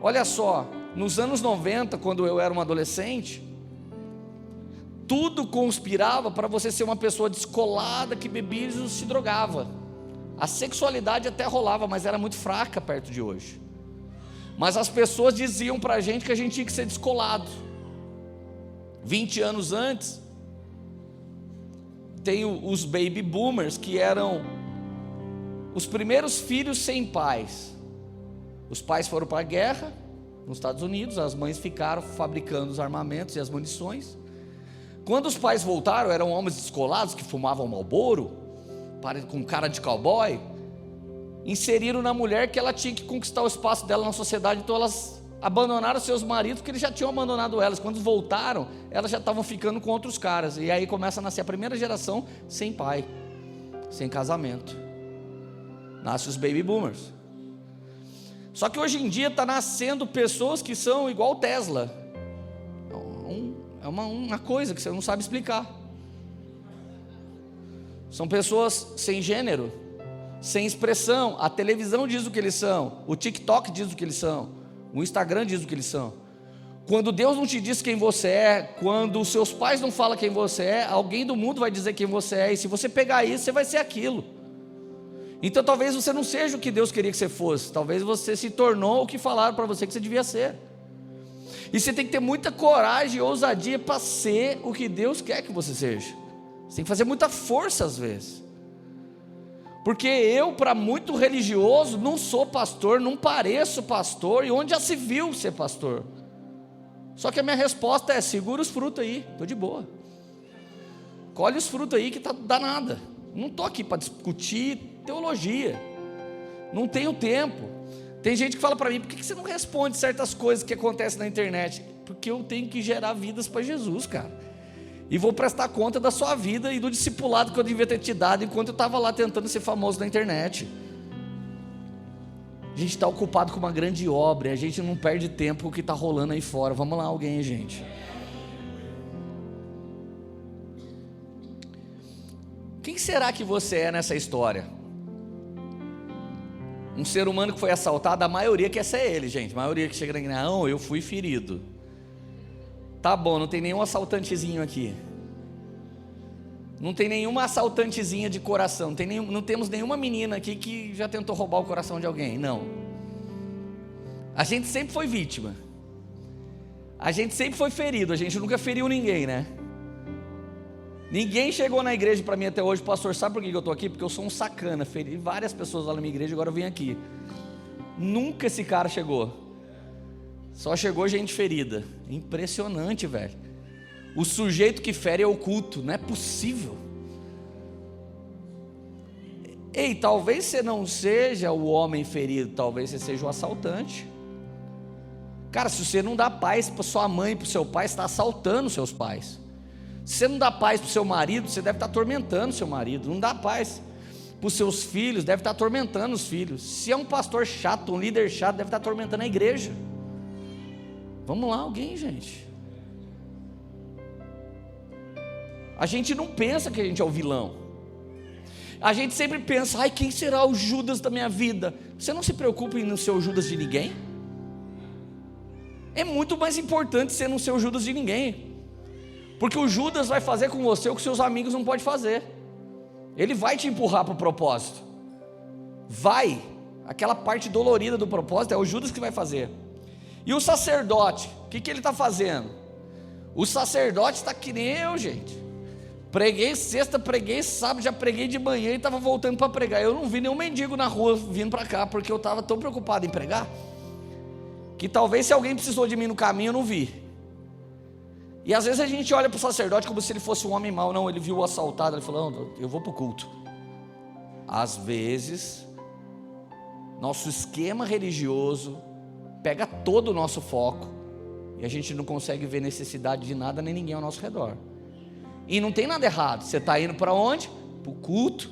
Olha só, nos anos 90, quando eu era um adolescente, tudo conspirava para você ser uma pessoa descolada, que bebia e se drogava. A sexualidade até rolava, mas era muito fraca perto de hoje. Mas as pessoas diziam pra gente que a gente tinha que ser descolado. 20 anos antes, tem os baby boomers, que eram os primeiros filhos sem pais. Os pais foram para a guerra nos Estados Unidos, as mães ficaram fabricando os armamentos e as munições. Quando os pais voltaram, eram homens descolados que fumavam Marlboro, com cara de cowboy. Inseriram na mulher que ela tinha que conquistar o espaço dela na sociedade, então elas abandonaram seus maridos, porque eles já tinham abandonado elas. Quando voltaram, elas já estavam ficando com outros caras, e aí começa a nascer a primeira geração sem pai, sem casamento. Nasce os baby boomers. Só que hoje em dia está nascendo pessoas que são igual Tesla. É uma coisa que você não sabe explicar. São pessoas sem gênero, sem expressão. A televisão diz o que eles são, o TikTok diz o que eles são, o Instagram diz o que eles são. Quando Deus não te diz quem você é, quando os seus pais não falam quem você é, alguém do mundo vai dizer quem você é, e se você pegar isso, você vai ser aquilo. Então talvez você não seja o que Deus queria que você fosse, talvez você se tornou o que falaram para você que você devia ser. E você tem que ter muita coragem e ousadia para ser o que Deus quer que você seja. Você tem que fazer muita força às vezes. Porque eu, para muito religioso, não sou pastor, não pareço pastor, e onde já se viu ser pastor? Só que a minha resposta é: segura os frutos aí, estou de boa. Colhe os frutos aí que tá danada. Não estou aqui para discutir teologia, não tenho tempo. Tem gente que fala para mim: por que você não responde certas coisas que acontecem na internet? Porque eu tenho que gerar vidas para Jesus, cara, e vou prestar conta da sua vida e do discipulado que eu devia ter te dado enquanto eu estava lá tentando ser famoso na internet. A gente está ocupado com uma grande obra, a gente não perde tempo com o que está rolando aí fora. Vamos lá, alguém, gente. Quem será que você é nessa história? Um ser humano que foi assaltado, a maioria quer ser ele, gente. A maioria que chega na igreja: não, eu fui ferido. Tá bom, não tem nenhum assaltantezinho aqui. Não tem nenhuma assaltantezinha de coração. Não temos nenhuma menina aqui que já tentou roubar o coração de alguém. Não. A gente sempre foi vítima. A gente sempre foi ferido. A gente nunca feriu ninguém, né? Ninguém chegou na igreja para mim até hoje: pastor, sabe por que eu estou aqui? Porque eu sou um sacana, feri várias pessoas lá na minha igreja, agora eu vim aqui. Nunca esse cara chegou. Só chegou gente ferida. Impressionante, velho. O sujeito que fere é oculto, não é possível. Ei, talvez você não seja o homem ferido, talvez você seja o assaltante. Cara, se você não dá paz para sua mãe e para o seu pai, você está assaltando seus pais. Se você não dá paz para o seu marido, você deve estar atormentando seu marido. Não dá paz para os seus filhos, deve estar atormentando os filhos. Se é um pastor chato, um líder chato, deve estar atormentando a igreja. Vamos lá, alguém, gente. A gente não pensa que a gente é o vilão. A gente sempre pensa: ai, quem será o Judas da minha vida? Você não se preocupa em não ser o Judas de ninguém? É muito mais importante você não ser o Judas de ninguém. Porque o Judas vai fazer com você o que seus amigos não podem fazer. Ele vai te empurrar para o propósito. Vai. Aquela parte dolorida do propósito é o Judas que vai fazer. E o sacerdote, o que ele está fazendo? O sacerdote está que nem eu, gente. Preguei sexta, preguei sábado, já preguei de manhã e estava voltando para pregar. Eu não vi nenhum mendigo na rua vindo para cá, porque eu estava tão preocupado em pregar, que talvez se alguém precisou de mim no caminho, eu não vi. E às vezes a gente olha para o sacerdote como se ele fosse um homem mau. Não, ele viu o assaltado, ele falou: não, eu vou para o culto. Às vezes nosso esquema religioso pega todo o nosso foco e a gente não consegue ver necessidade de nada nem ninguém ao nosso redor. E não tem nada errado, você está indo para onde? Para o culto.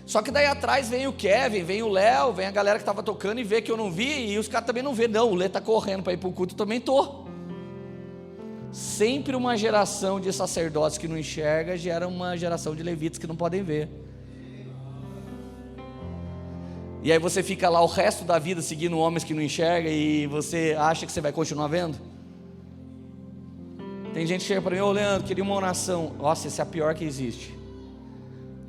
Só que daí atrás vem o Kevin, vem o Léo, vem a galera que estava tocando e vê que eu não vi, e os caras também não vê. Não, o Lê está correndo para ir para o culto, eu também estou. Sempre uma geração de sacerdotes que não enxerga gera uma geração de levitas que não podem ver. E aí você fica lá o resto da vida seguindo homens que não enxergam, e você acha que você vai continuar vendo? Tem gente que chega para mim: ô Leandro, queria uma oração. Nossa, essa é a pior que existe.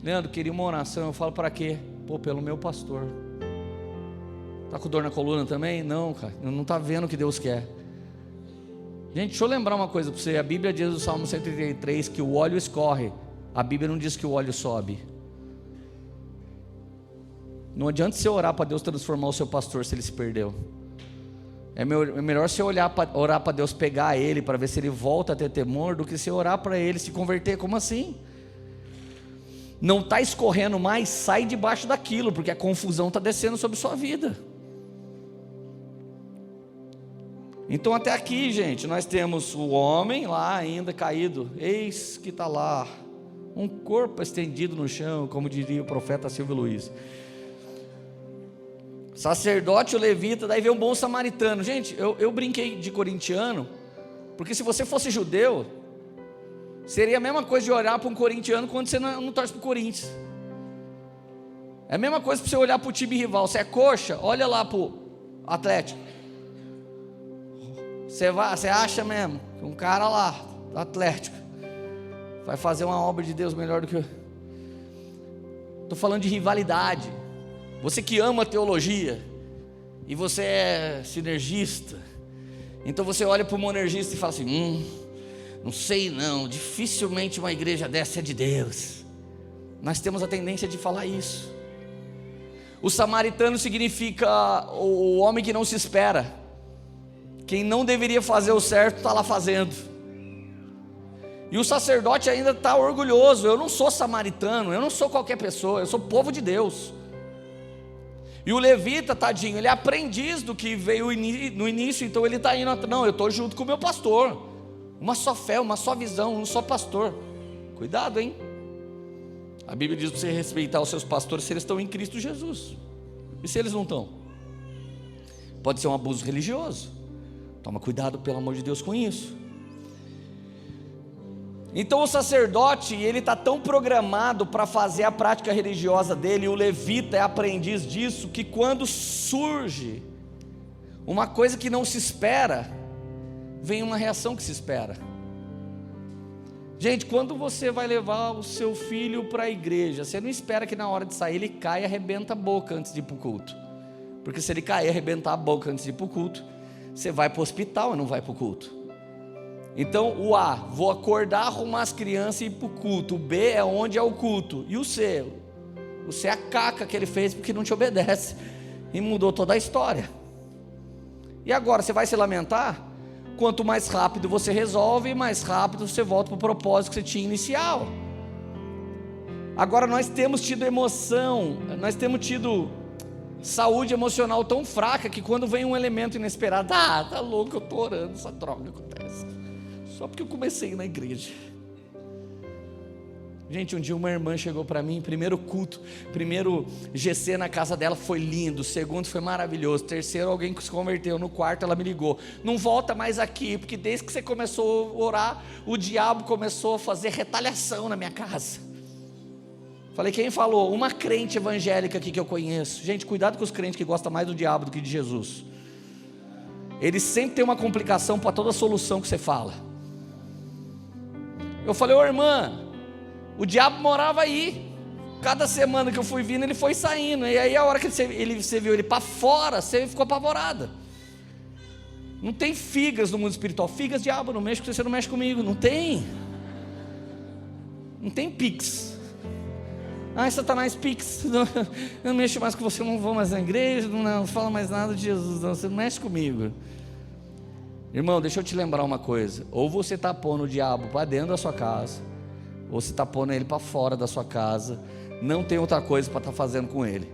Leandro, queria uma oração. Eu falo, para quê? Pelo meu pastor. Tá com dor na coluna também? Não, cara, não tá vendo o que Deus quer. Gente, deixa eu lembrar uma coisa para você. A Bíblia diz no Salmo 133 que o óleo escorre. A Bíblia não diz que o óleo sobe. Não adianta você orar para Deus transformar o seu pastor se ele se perdeu. É melhor você orar para Deus pegar ele, para ver se ele volta a ter temor, do que você orar para ele se converter. Como assim? Não está escorrendo mais, sai debaixo daquilo, porque a confusão está descendo sobre sua vida. Então até aqui, gente, nós temos o homem lá ainda caído. Eis que está lá, um corpo estendido no chão, como diria o profeta Silvio Luiz. Sacerdote, o levita, daí vem um bom samaritano. Gente, eu brinquei de corintiano, porque se você fosse judeu, seria a mesma coisa de olhar para um corintiano quando você não torce para o Corinthians. É a mesma coisa para você olhar para o time rival. Você é coxa, olha lá para o Atlético. Você acha mesmo que um cara lá, do Atlético, vai fazer uma obra de Deus melhor do que eu? Estou falando de rivalidade. Você que ama teologia, e você é sinergista, então você olha para o monergista e fala assim, não sei não, dificilmente uma igreja dessa é de Deus. Nós temos a tendência de falar isso. O samaritano significa o homem que não se espera. Quem não deveria fazer o certo está lá fazendo. E o sacerdote ainda está orgulhoso. Eu não sou samaritano, eu não sou qualquer pessoa, eu sou povo de Deus. E o levita, tadinho, ele é aprendiz do que veio no início. Então ele está indo, não, eu estou junto com o meu pastor. Uma só fé, uma só visão, um só pastor. Cuidado, hein? A Bíblia diz para você respeitar os seus pastores se eles estão em Cristo Jesus. E se eles não estão? Pode ser um abuso religioso. Toma cuidado, pelo amor de Deus, com isso. Então o sacerdote, ele está tão programado para fazer a prática religiosa dele, e o levita é aprendiz disso, que quando surge uma coisa que não se espera, vem uma reação que se espera. Gente, quando você vai levar o seu filho para a igreja, você não espera que na hora de sair ele caia e arrebenta a boca antes de ir para o culto. Porque se ele cair e arrebentar a boca antes de ir para o culto, você vai para o hospital e não vai para o culto. Então o A, vou acordar, arrumar as crianças e ir para o culto. O B é onde é o culto. E o C? O C é a caca que ele fez porque não te obedece. E mudou toda a história. E agora, você vai se lamentar? Quanto mais rápido você resolve, mais rápido você volta para o propósito que você tinha inicial. Agora nós temos tido emoção, nós temos tido saúde emocional tão fraca que quando vem um elemento inesperado, tá louco, eu estou orando, essa droga acontece. Só porque eu comecei na igreja. Gente, um dia uma irmã chegou para mim, primeiro culto, primeiro GC na casa dela foi lindo, segundo foi maravilhoso, terceiro alguém que se converteu, no quarto ela me ligou, não volta mais aqui, porque desde que você começou a orar, o diabo começou a fazer retaliação na minha casa. Falei, quem falou? Uma crente evangélica aqui que eu conheço. Gente, cuidado com os crentes que gostam mais do diabo do que de Jesus. Eles sempre têm uma complicação para toda solução que você fala. Eu falei, ô irmã, o diabo morava aí. Cada semana que eu fui vindo, ele foi saindo. E aí a hora que você viu ele para fora, você ficou apavorada. Não tem figas no mundo espiritual. Figas, diabo, não mexe com você, não mexe comigo. Não tem. Não tem pix. Satanás pix. Não mexo mais com você, não vou mais na igreja, não falo mais nada de Jesus, não, você não mexe comigo. Irmão, deixa eu te lembrar uma coisa. Ou você está pondo o diabo para dentro da sua casa, ou você está pondo ele para fora da sua casa. Não tem outra coisa para estar fazendo com ele.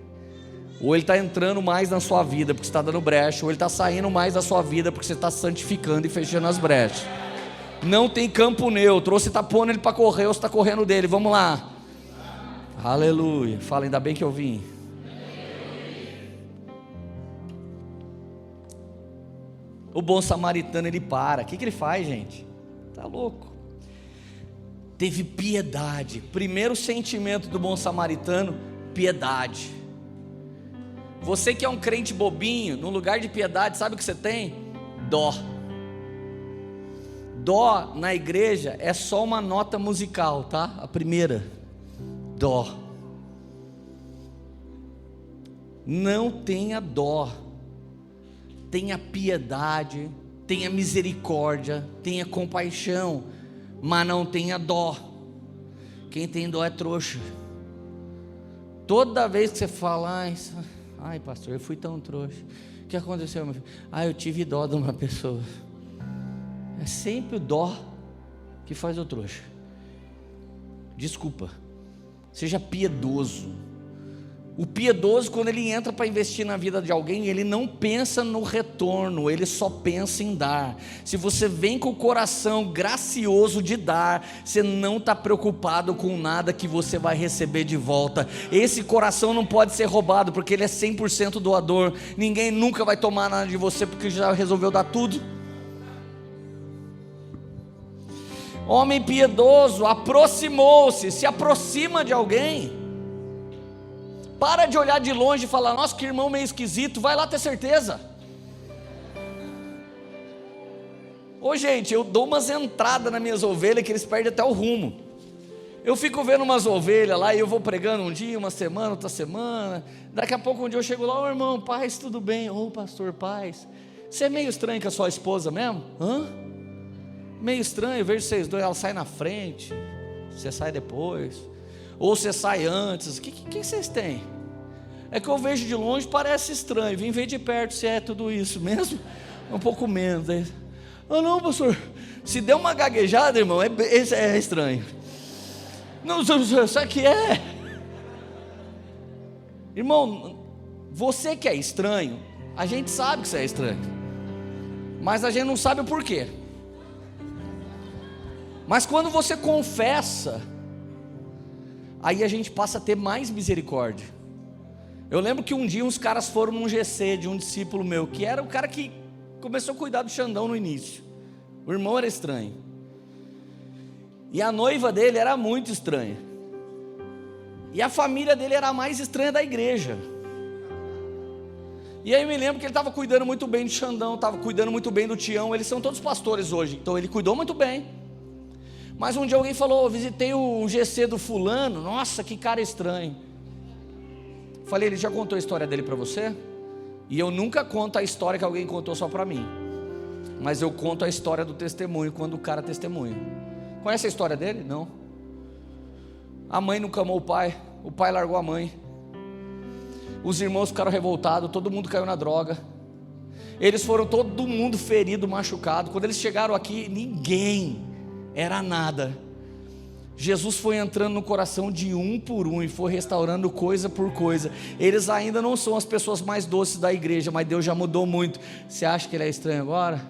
Ou ele está entrando mais na sua vida porque você está dando brecha, ou ele está saindo mais da sua vida porque você está santificando e fechando as brechas. Não tem campo neutro. Ou você está pondo ele para correr, ou você está correndo dele. Vamos lá. Aleluia. Fala, ainda bem que eu vim. O bom samaritano, ele para. O que ele faz, gente? Tá louco. Teve piedade. Primeiro sentimento do bom samaritano, piedade. Você que é um crente bobinho, no lugar de piedade, sabe o que você tem? Dó. Dó na igreja é só uma nota musical, tá? A primeira. dó. Não tenha dó. Tenha piedade, tenha misericórdia, tenha compaixão, mas não tenha dó. Quem tem dó é trouxa. Toda vez que você fala, ai pastor, eu fui tão trouxa. O que aconteceu, meu filho? Eu tive dó de uma pessoa. É sempre o dó que faz o trouxa. Desculpa. Seja piedoso. O piedoso, quando ele entra para investir na vida de alguém, ele não pensa no retorno, ele só pensa em dar. Se você vem com o coração gracioso de dar, você não está preocupado com nada que você vai receber de volta. Esse coração não pode ser roubado, porque ele é 100% doador. Ninguém nunca vai tomar nada de você, porque já resolveu dar tudo. Homem piedoso aproximou-se, se aproxima de alguém. Para de olhar de longe e falar, nossa, que irmão meio esquisito, vai lá ter certeza. Ô gente, eu dou umas entradas nas minhas ovelhas que eles perdem até o rumo. Eu fico vendo umas ovelhas lá e eu vou pregando um dia, uma semana, outra semana. Daqui a pouco um dia eu chego lá, ô irmão, paz, tudo bem? Ô pastor, paz. Você é meio estranho com a sua esposa mesmo? Meio estranho, eu vejo vocês dois, ela sai na frente, você sai depois. Ou você sai antes, o que vocês têm? É que eu vejo de longe, parece estranho. Vim ver de perto se é tudo isso mesmo, um pouco menos. Não pastor, se der uma gaguejada, irmão, é estranho. Não, sabe que é? Irmão, você que é estranho, a gente sabe que você é estranho, mas a gente não sabe o porquê. Mas quando você confessa, aí a gente passa a ter mais misericórdia. Eu lembro que um dia uns caras foram num GC de um discípulo meu, que era o cara que começou a cuidar do Xandão no início. O irmão era estranho, e a noiva dele era muito estranha, e a família dele era a mais estranha da igreja. E aí eu me lembro que ele estava cuidando muito bem do Xandão, estava cuidando muito bem do Tião. Eles são todos pastores hoje, então ele cuidou muito bem. Mas um dia alguém falou, visitei o GC do fulano, nossa, que cara estranho. Falei, ele já contou a história dele para você? E eu nunca conto a história que alguém contou só para mim, mas eu conto a história do testemunho, quando o cara testemunha. Conhece a história dele? Não. A mãe nunca amou o pai largou a mãe, os irmãos ficaram revoltados, todo mundo caiu na droga. Eles foram todo mundo ferido, machucado. Quando eles chegaram aqui, ninguém era nada. Jesus foi entrando no coração de um por um e foi restaurando coisa por coisa. Eles ainda não são as pessoas mais doces da igreja, mas Deus já mudou muito. Você acha que ele é estranho agora?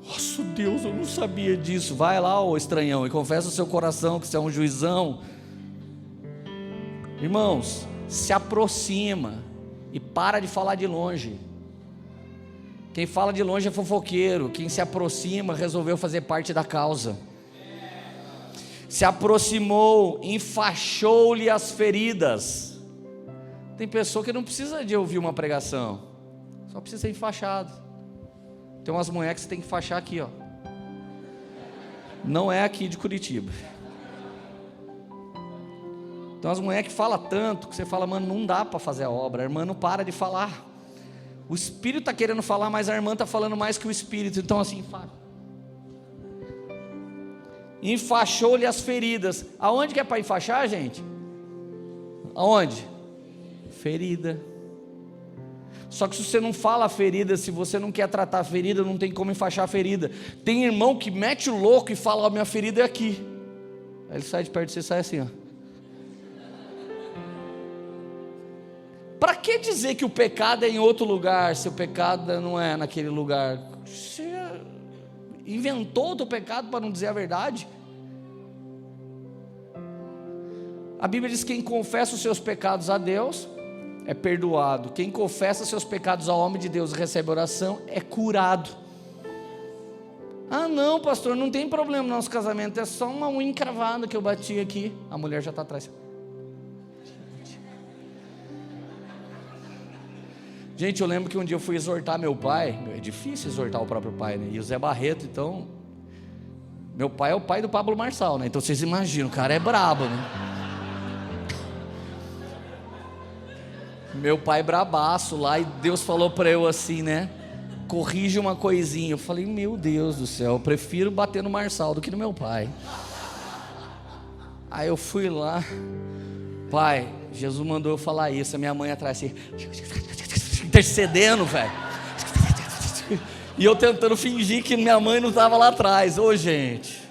Nossa Deus, eu não sabia disso. Vai lá, ô estranhão, e confessa o seu coração que você é um juizão. Irmãos, se aproxima e para de falar de longe. Quem fala de longe é fofoqueiro. Quem se aproxima resolveu fazer parte da causa. Se aproximou, enfaixou-lhe as feridas. Tem pessoa que não precisa de ouvir uma pregação, só precisa ser enfaixado. Tem umas mulheres que você tem que enfaixar aqui, ó. Não é aqui de Curitiba. Tem umas mulheres que falam tanto que você fala, mano, não dá para fazer a obra. A irmã não para de falar. O Espírito está querendo falar, mas a irmã está falando mais que o Espírito. Então assim, enfaixou. Enfaixou-lhe as feridas. Aonde que é para enfaixar, gente? Aonde? Ferida. Só que se você não fala a ferida, se você não quer tratar a ferida, não tem como enfaixar a ferida. Tem irmão que mete o louco e fala, ó, minha ferida é aqui. Aí ele sai de perto de você e sai assim, ó. Para que dizer que o pecado é em outro lugar, se o pecado não é naquele lugar? Você inventou outro pecado para não dizer a verdade? A Bíblia diz que quem confessa os seus pecados a Deus é perdoado. Quem confessa seus pecados ao homem de Deus e recebe oração é curado. Ah não, pastor, não tem problema no nosso casamento, é só uma unha encravada que eu bati aqui. A mulher já está atrás. Gente, eu lembro que um dia eu fui exortar meu pai. É difícil exortar o próprio pai, né? E o Zé Barreto, então, meu pai é o pai do Pablo Marçal, né? Então vocês imaginam, o cara é brabo, né? Meu pai brabaço lá, e Deus falou para eu assim, né? Corrige uma coisinha. Eu falei, meu Deus do céu, eu prefiro bater no Marçal do que no meu pai. Aí eu fui lá, pai, Jesus mandou eu falar isso. A minha mãe atrás assim, intercedendo, velho. E eu tentando fingir que minha mãe não estava lá atrás. Ô, gente,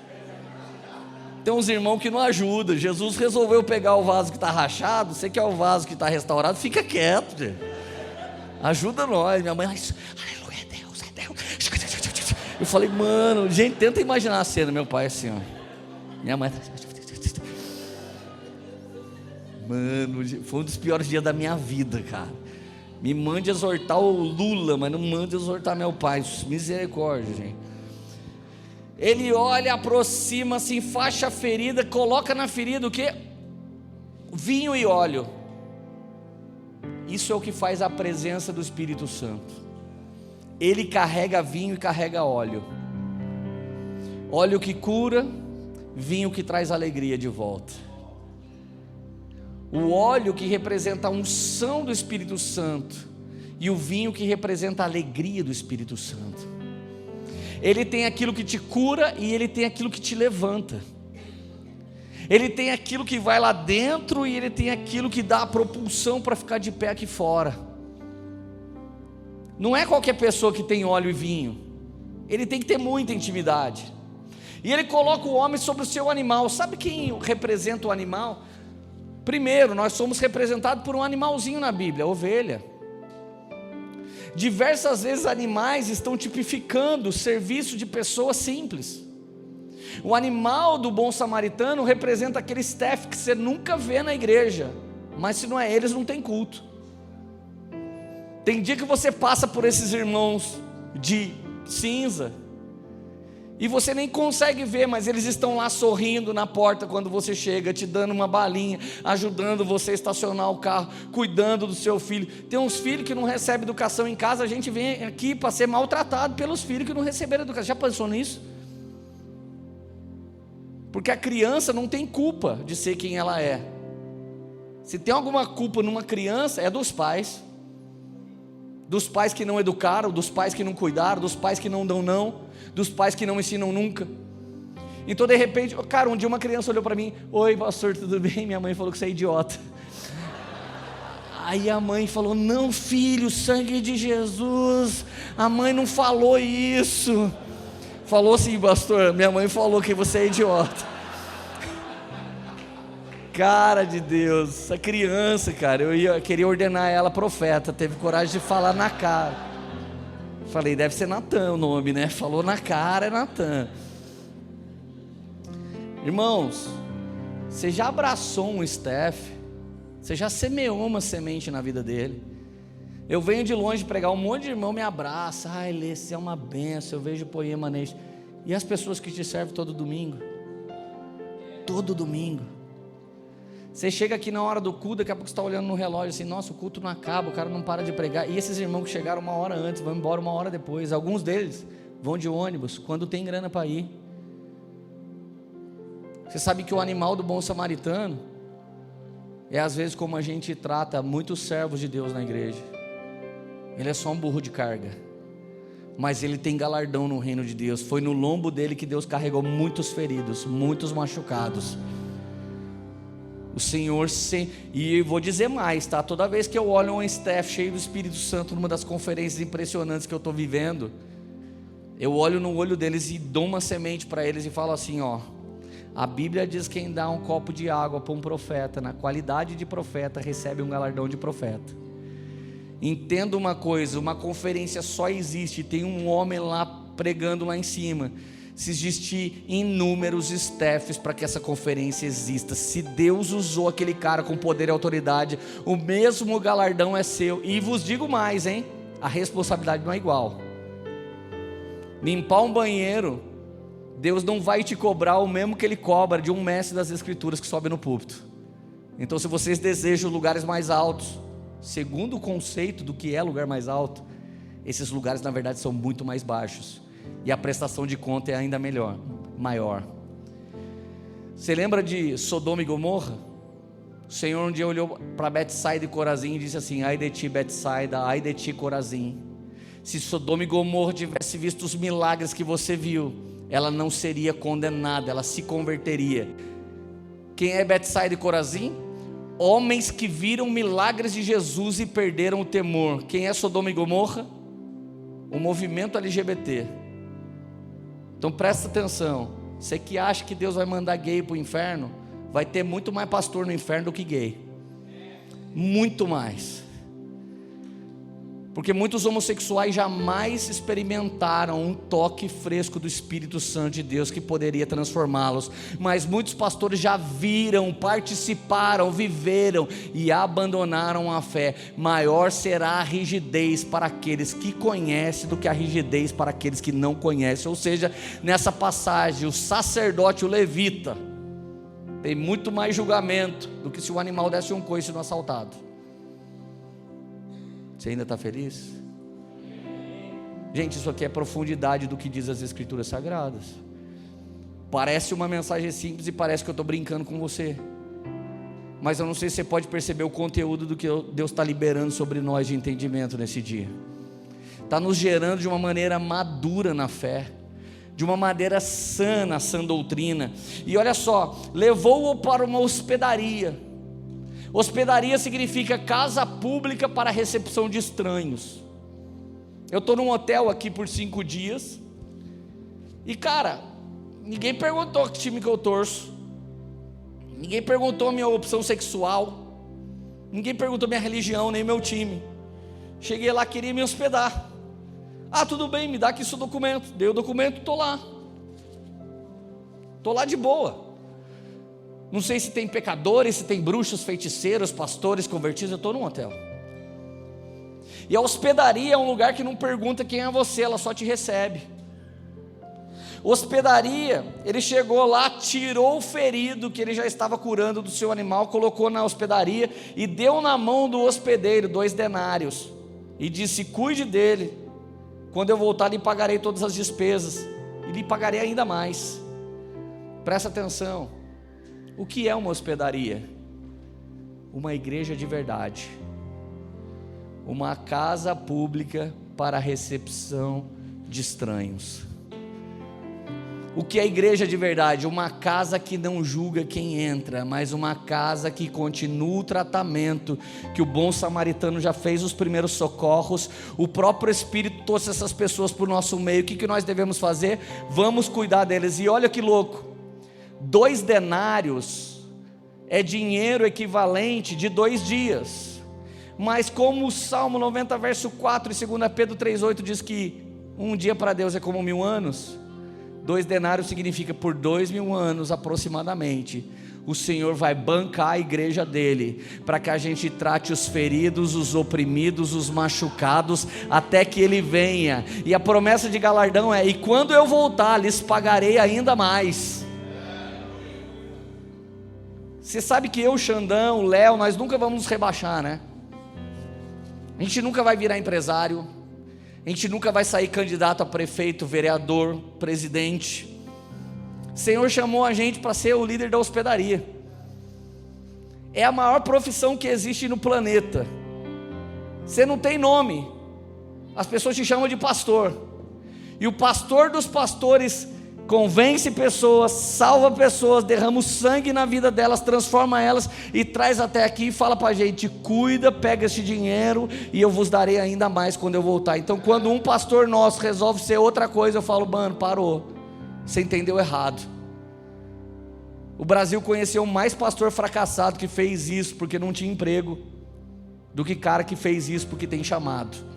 tem uns irmãos que não ajudam. Jesus resolveu pegar o vaso que está rachado. Você quer o vaso que está restaurado? Fica quieto, gente. Ajuda nós. Minha mãe, aleluia, é Deus, é Deus. Eu falei, mano, gente, tenta imaginar a cena. Meu pai assim, ó. Minha mãe, mano, foi um dos piores dias da minha vida, cara. Me mande exortar o Lula, mas não mande exortar meu pai. Misericórdia, gente. Ele olha, aproxima, se enfaixa a ferida, coloca na ferida o quê? Vinho e óleo. Isso é o que faz a presença do Espírito Santo. Ele carrega vinho e carrega óleo. Óleo que cura, vinho que traz alegria de volta. O óleo que representa a unção do Espírito Santo e o vinho que representa a alegria do Espírito Santo. Ele tem aquilo que te cura e ele tem aquilo que te levanta. Ele tem aquilo que vai lá dentro e ele tem aquilo que dá a propulsão para ficar de pé aqui fora. Não é qualquer pessoa que tem óleo e vinho. Ele tem que ter muita intimidade. E ele coloca o homem sobre o seu animal. Sabe quem representa o animal? Primeiro, nós somos representados por um animalzinho na Bíblia, a ovelha. Diversas vezes animais estão tipificando o serviço de pessoas simples. O animal do bom samaritano representa aquele staff que você nunca vê na igreja, mas se não é eles, não tem culto. Tem dia que você passa por esses irmãos de cinza e você nem consegue ver, mas eles estão lá sorrindo na porta quando você chega, te dando uma balinha, ajudando você a estacionar o carro, cuidando do seu filho. Tem uns filhos que não recebem educação em casa, a gente vem aqui para ser maltratado pelos filhos que não receberam educação. Já pensou nisso? Porque a criança não tem culpa de ser quem ela é. Se tem alguma culpa numa criança, é dos pais. Dos pais que não educaram, dos pais que não cuidaram, dos pais que não dão não, dos pais que não ensinam nunca. Então de repente, cara, um dia uma criança olhou para mim, oi pastor, tudo bem? Minha mãe falou que você é idiota. Aí a mãe falou, não filho, sangue de Jesus, a mãe não falou isso. Falou sim pastor, minha mãe falou que você é idiota. Cara de Deus, essa criança, cara, eu queria ordenar ela profeta, teve coragem de falar na cara. Falei, deve ser Natan o nome, né? Falou na cara, é Natan. Irmãos, você já abraçou um Steph? Você já semeou uma semente na vida dele? Eu venho de longe pregar, um monte de irmão me abraça. Ai, Lê, você é uma benção, eu vejo poema nele. E as pessoas que te servem todo domingo? Todo domingo. Você chega aqui na hora do culto, daqui a pouco você está olhando no relógio assim, nossa, o culto não acaba, o cara não para de pregar. E esses irmãos que chegaram uma hora antes, vão embora uma hora depois. Alguns deles vão de ônibus, quando tem grana para ir. Você sabe que o animal do bom samaritano é às vezes como a gente trata muitos servos de Deus na igreja. Ele é só um burro de carga, mas ele tem galardão no reino de Deus. Foi no lombo dele que Deus carregou muitos feridos, muitos machucados. O Senhor, e eu vou dizer mais, tá? Toda vez que eu olho um staff cheio do Espírito Santo numa das conferências impressionantes que eu estou vivendo, eu olho no olho deles e dou uma semente para eles e falo assim, ó, a Bíblia diz que quem dá um copo de água para um profeta, na qualidade de profeta, recebe um galardão de profeta. Entenda uma coisa, uma conferência só existe, tem um homem lá pregando lá em cima, se existir inúmeros staffs para que essa conferência exista. Se Deus usou aquele cara com poder e autoridade, o mesmo galardão é seu. E vos digo mais, hein? A responsabilidade não é igual. Limpar um banheiro, Deus não vai te cobrar o mesmo que Ele cobra de um mestre das Escrituras que sobe no púlpito. Então se vocês desejam lugares mais altos, segundo o conceito do que é lugar mais alto, esses lugares na verdade são muito mais baixos. E a prestação de conta é ainda maior. Você lembra de Sodoma e Gomorra? O Senhor um dia olhou para Betsaida e Corazim e disse assim: ai de ti, Betsaida, ai de ti, Corazim. Se Sodoma e Gomorra tivesse visto os milagres que você viu, ela não seria condenada, ela se converteria. Quem é Betsaida e Corazim? Homens que viram milagres de Jesus e perderam o temor. Quem é Sodoma e Gomorra? O movimento LGBT. Então presta atenção, você que acha que Deus vai mandar gay para o inferno, vai ter muito mais pastor no inferno do que gay, muito mais, porque muitos homossexuais jamais experimentaram um toque fresco do Espírito Santo de Deus que poderia transformá-los, mas muitos pastores já viram, participaram, viveram e abandonaram a fé. Maior será a rigidez para aqueles que conhecem do que a rigidez para aqueles que não conhecem. Ou seja, nessa passagem, o sacerdote, o levita, tem muito mais julgamento do que se o animal desse um coice no assaltado. Você ainda está feliz? Gente, isso aqui é profundidade do que diz as Escrituras Sagradas. Parece uma mensagem simples e parece que eu estou brincando com você, mas eu não sei se você pode perceber o conteúdo do que Deus está liberando sobre nós de entendimento nesse dia. Está nos gerando de uma maneira madura na fé, de uma maneira sã na sã doutrina. E olha só, levou-o para uma hospedaria. Hospedaria significa casa pública para recepção de estranhos. Eu estou num hotel aqui por 5 dias, e cara, ninguém perguntou que time que eu torço, ninguém perguntou a minha opção sexual, ninguém perguntou minha religião, nem meu time. Cheguei lá, queria me hospedar. Ah, tudo bem, me dá aqui seu documento. Dei o documento, estou lá de boa. Não sei se tem pecadores, se tem bruxos, feiticeiros, pastores convertidos. Eu estou num hotel. E a hospedaria é um lugar que não pergunta quem é você, ela só te recebe. Hospedaria, ele chegou lá, tirou o ferido que ele já estava curando do seu animal, colocou na hospedaria e deu na mão do hospedeiro 2 denários e disse: cuide dele, quando eu voltar lhe pagarei todas as despesas e lhe pagarei ainda mais. Presta atenção, o que é uma hospedaria? Uma igreja de verdade, uma casa pública para a recepção de estranhos. O que é igreja de verdade? Uma casa que não julga quem entra, mas uma casa que continua o tratamento, que o bom samaritano já fez os primeiros socorros, o próprio Espírito trouxe essas pessoas para o nosso meio. O que nós devemos fazer? Vamos cuidar deles. E olha que louco, 2 denários é dinheiro equivalente de 2 dias, mas como o Salmo 90 verso 4 e 2 Pedro 3,8 diz que um dia para Deus é como 1.000 anos, 2 denários significa por 2.000 anos aproximadamente, o Senhor vai bancar a igreja dele, para que a gente trate os feridos, os oprimidos, os machucados, até que ele venha. E a promessa de galardão é: e quando eu voltar, lhes pagarei ainda mais. Você sabe que eu, Xandão, o Léo, nós nunca vamos nos rebaixar, né? A gente nunca vai virar empresário, a gente nunca vai sair candidato a prefeito, vereador, presidente. O Senhor chamou a gente para ser o líder da hospedaria. É a maior profissão que existe no planeta. Você não tem nome, as pessoas te chamam de pastor, e o pastor dos pastores convence pessoas, salva pessoas, derrama o sangue na vida delas, transforma elas e traz até aqui e fala para a gente: cuida, pega esse dinheiro e eu vos darei ainda mais quando eu voltar. Então quando um pastor nosso resolve ser outra coisa, eu falo: mano, parou, você entendeu errado. O Brasil conheceu mais pastor fracassado que fez isso porque não tinha emprego, do que cara que fez isso porque tem chamado.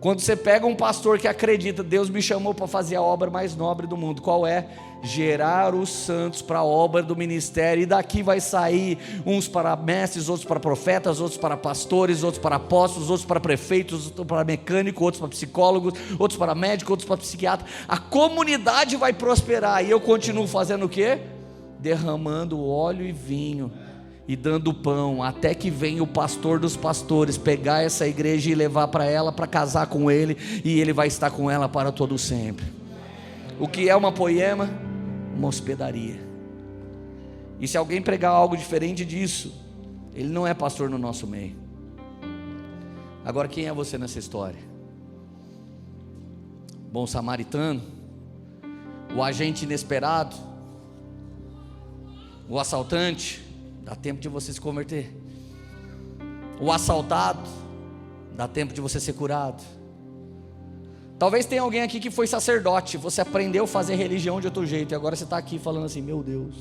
Quando você pega um pastor que acredita: Deus me chamou para fazer a obra mais nobre do mundo, qual é? Gerar os santos para a obra do ministério, e daqui vai sair uns para mestres, outros para profetas, outros para pastores, outros para apóstolos, outros para prefeitos, outros para mecânicos, outros para psicólogos, outros para médicos, outros para psiquiatras. A comunidade vai prosperar, e eu continuo fazendo o quê? Derramando óleo e vinho e dando pão, até que venha o pastor dos pastores pegar essa igreja e levar para ela, para casar com ele, e ele vai estar com ela para todo sempre. O que é uma poema? Uma hospedaria. E se alguém pregar algo diferente disso, ele não é pastor no nosso meio. Agora, quem é você nessa história? Bom samaritano? O agente inesperado? O assaltante? Dá tempo de você se converter. O assaltado? Dá tempo de você ser curado. Talvez tenha alguém aqui que foi sacerdote, você aprendeu a fazer religião de outro jeito, e agora você está aqui falando assim: meu Deus,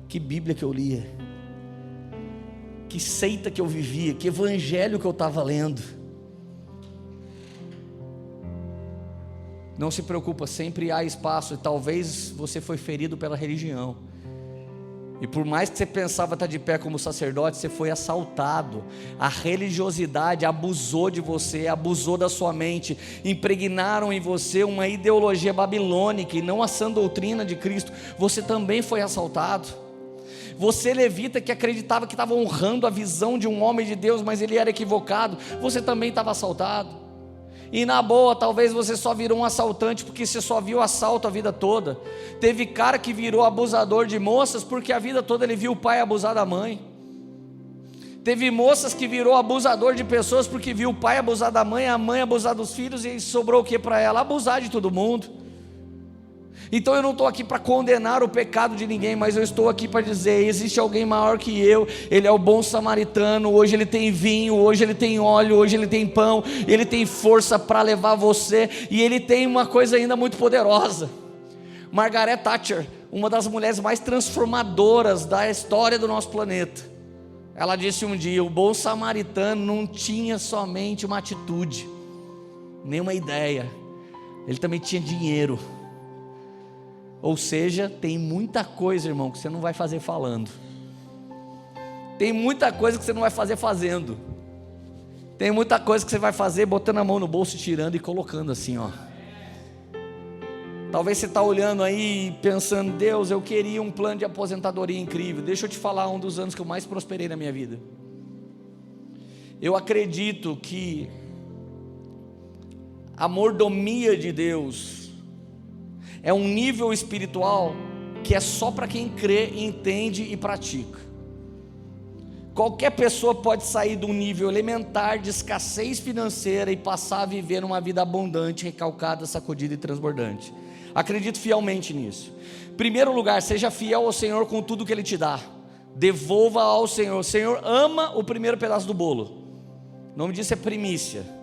que Bíblia que eu lia, que seita que eu vivia, que evangelho que eu estava lendo. Não se preocupa, sempre há espaço, e talvez você foi ferido pela religião, e por mais que você pensava estar de pé como sacerdote, você foi assaltado. A religiosidade abusou de você, abusou da sua mente, impregnaram em você uma ideologia babilônica e não a sã doutrina de Cristo. Você também foi assaltado. Você, levita, que acreditava que estava honrando a visão de um homem de Deus, mas ele era equivocado, você também estava assaltado. E na boa, talvez você só virou um assaltante porque você só viu assalto a vida toda. Teve cara que virou abusador de moças porque a vida toda ele viu o pai abusar da mãe. Teve moças que virou abusador de pessoas porque viu o pai abusar da mãe, a mãe abusar dos filhos, e sobrou o que para ela? Abusar de todo mundo. Então eu não estou aqui para condenar o pecado de ninguém, mas eu estou aqui para dizer: existe alguém maior que eu, ele é o bom samaritano. Hoje ele tem vinho, hoje ele tem óleo, hoje ele tem pão, ele tem força para levar você, e ele tem uma coisa ainda muito poderosa. Margaret Thatcher, uma das mulheres mais transformadoras da história do nosso planeta, ela disse um dia: o bom samaritano não tinha somente uma atitude, nem uma ideia, ele também tinha dinheiro. Ou seja, tem muita coisa, irmão, que você não vai fazer falando. Tem muita coisa que você não vai fazer fazendo. Tem muita coisa que você vai fazer botando a mão no bolso, tirando e colocando assim, ó. Talvez você está olhando aí pensando: Deus, eu queria um plano de aposentadoria incrível. Deixa eu te falar, um dos anos que eu mais prosperei na minha vida. Eu acredito que a mordomia de Deus é um nível espiritual que é só para quem crê, entende e pratica. Qualquer pessoa pode sair de um nível elementar de escassez financeira e passar a viver uma vida abundante, recalcada, sacudida e transbordante. Acredito fielmente nisso. Em primeiro lugar, seja fiel ao Senhor com tudo que Ele te dá. Devolva ao Senhor. O Senhor ama o primeiro pedaço do bolo. O nome disso é primícia.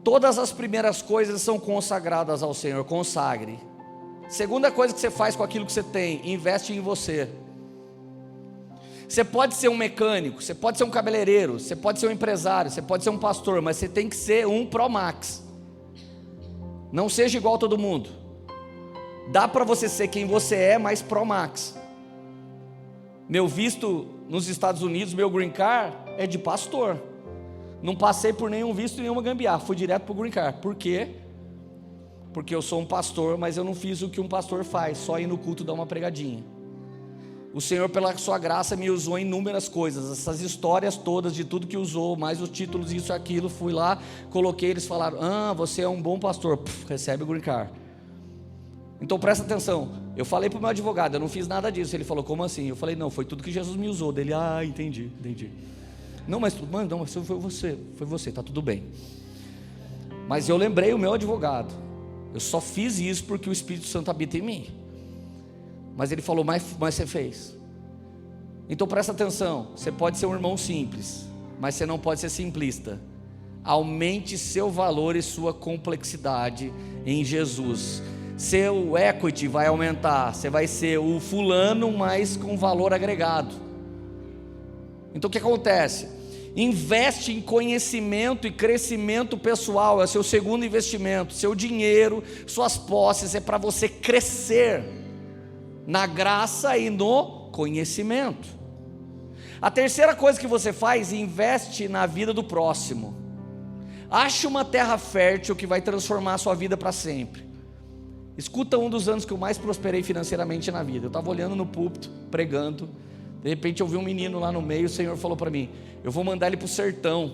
Todas as primeiras coisas são consagradas ao Senhor. Consagre. Segunda coisa que você faz com aquilo que você tem: investe em você. Você pode ser um mecânico, você pode ser um cabeleireiro, você pode ser um empresário, você pode ser um pastor, mas você tem que ser um Pro Max. Não seja igual a todo mundo. Dá para você ser quem você é, mas Pro Max. Meu visto nos Estados Unidos, meu green card é de pastor. Não passei por nenhum visto, nenhuma gambiarra, fui direto para o green card. Por quê? Porque eu sou um pastor, mas eu não fiz o que um pastor faz, só ir no culto dar uma pregadinha. O Senhor, pela sua graça, me usou em inúmeras coisas. Essas histórias todas de tudo que usou, mais os títulos, isso e aquilo, fui lá, coloquei, eles falaram: você é um bom pastor, recebe o green card. Então presta atenção, eu falei para o meu advogado, eu não fiz nada disso. Ele falou: como assim? Eu falei: não, foi tudo que Jesus me usou. Dele: entendi. Não, mas foi você, tá tudo bem. Mas eu lembrei o meu advogado, eu só fiz isso porque o Espírito Santo habita em mim. Mas ele falou: mas você fez. Então presta atenção, você pode ser um irmão simples, mas você não pode ser simplista. Aumente seu valor e sua complexidade em Jesus. Seu equity vai aumentar, você vai ser o fulano, mas com valor agregado. Então o que acontece? Investe em conhecimento e crescimento pessoal, é seu segundo investimento. Seu dinheiro, suas posses, é para você crescer na graça e no conhecimento. A terceira coisa que você faz: investe na vida do próximo. Ache uma terra fértil que vai transformar a sua vida para sempre. Escuta, um dos anos que eu mais prosperei financeiramente na vida, eu estava olhando no púlpito, pregando. De repente eu vi um menino lá no meio, o Senhor falou para mim: eu vou mandar ele para o sertão,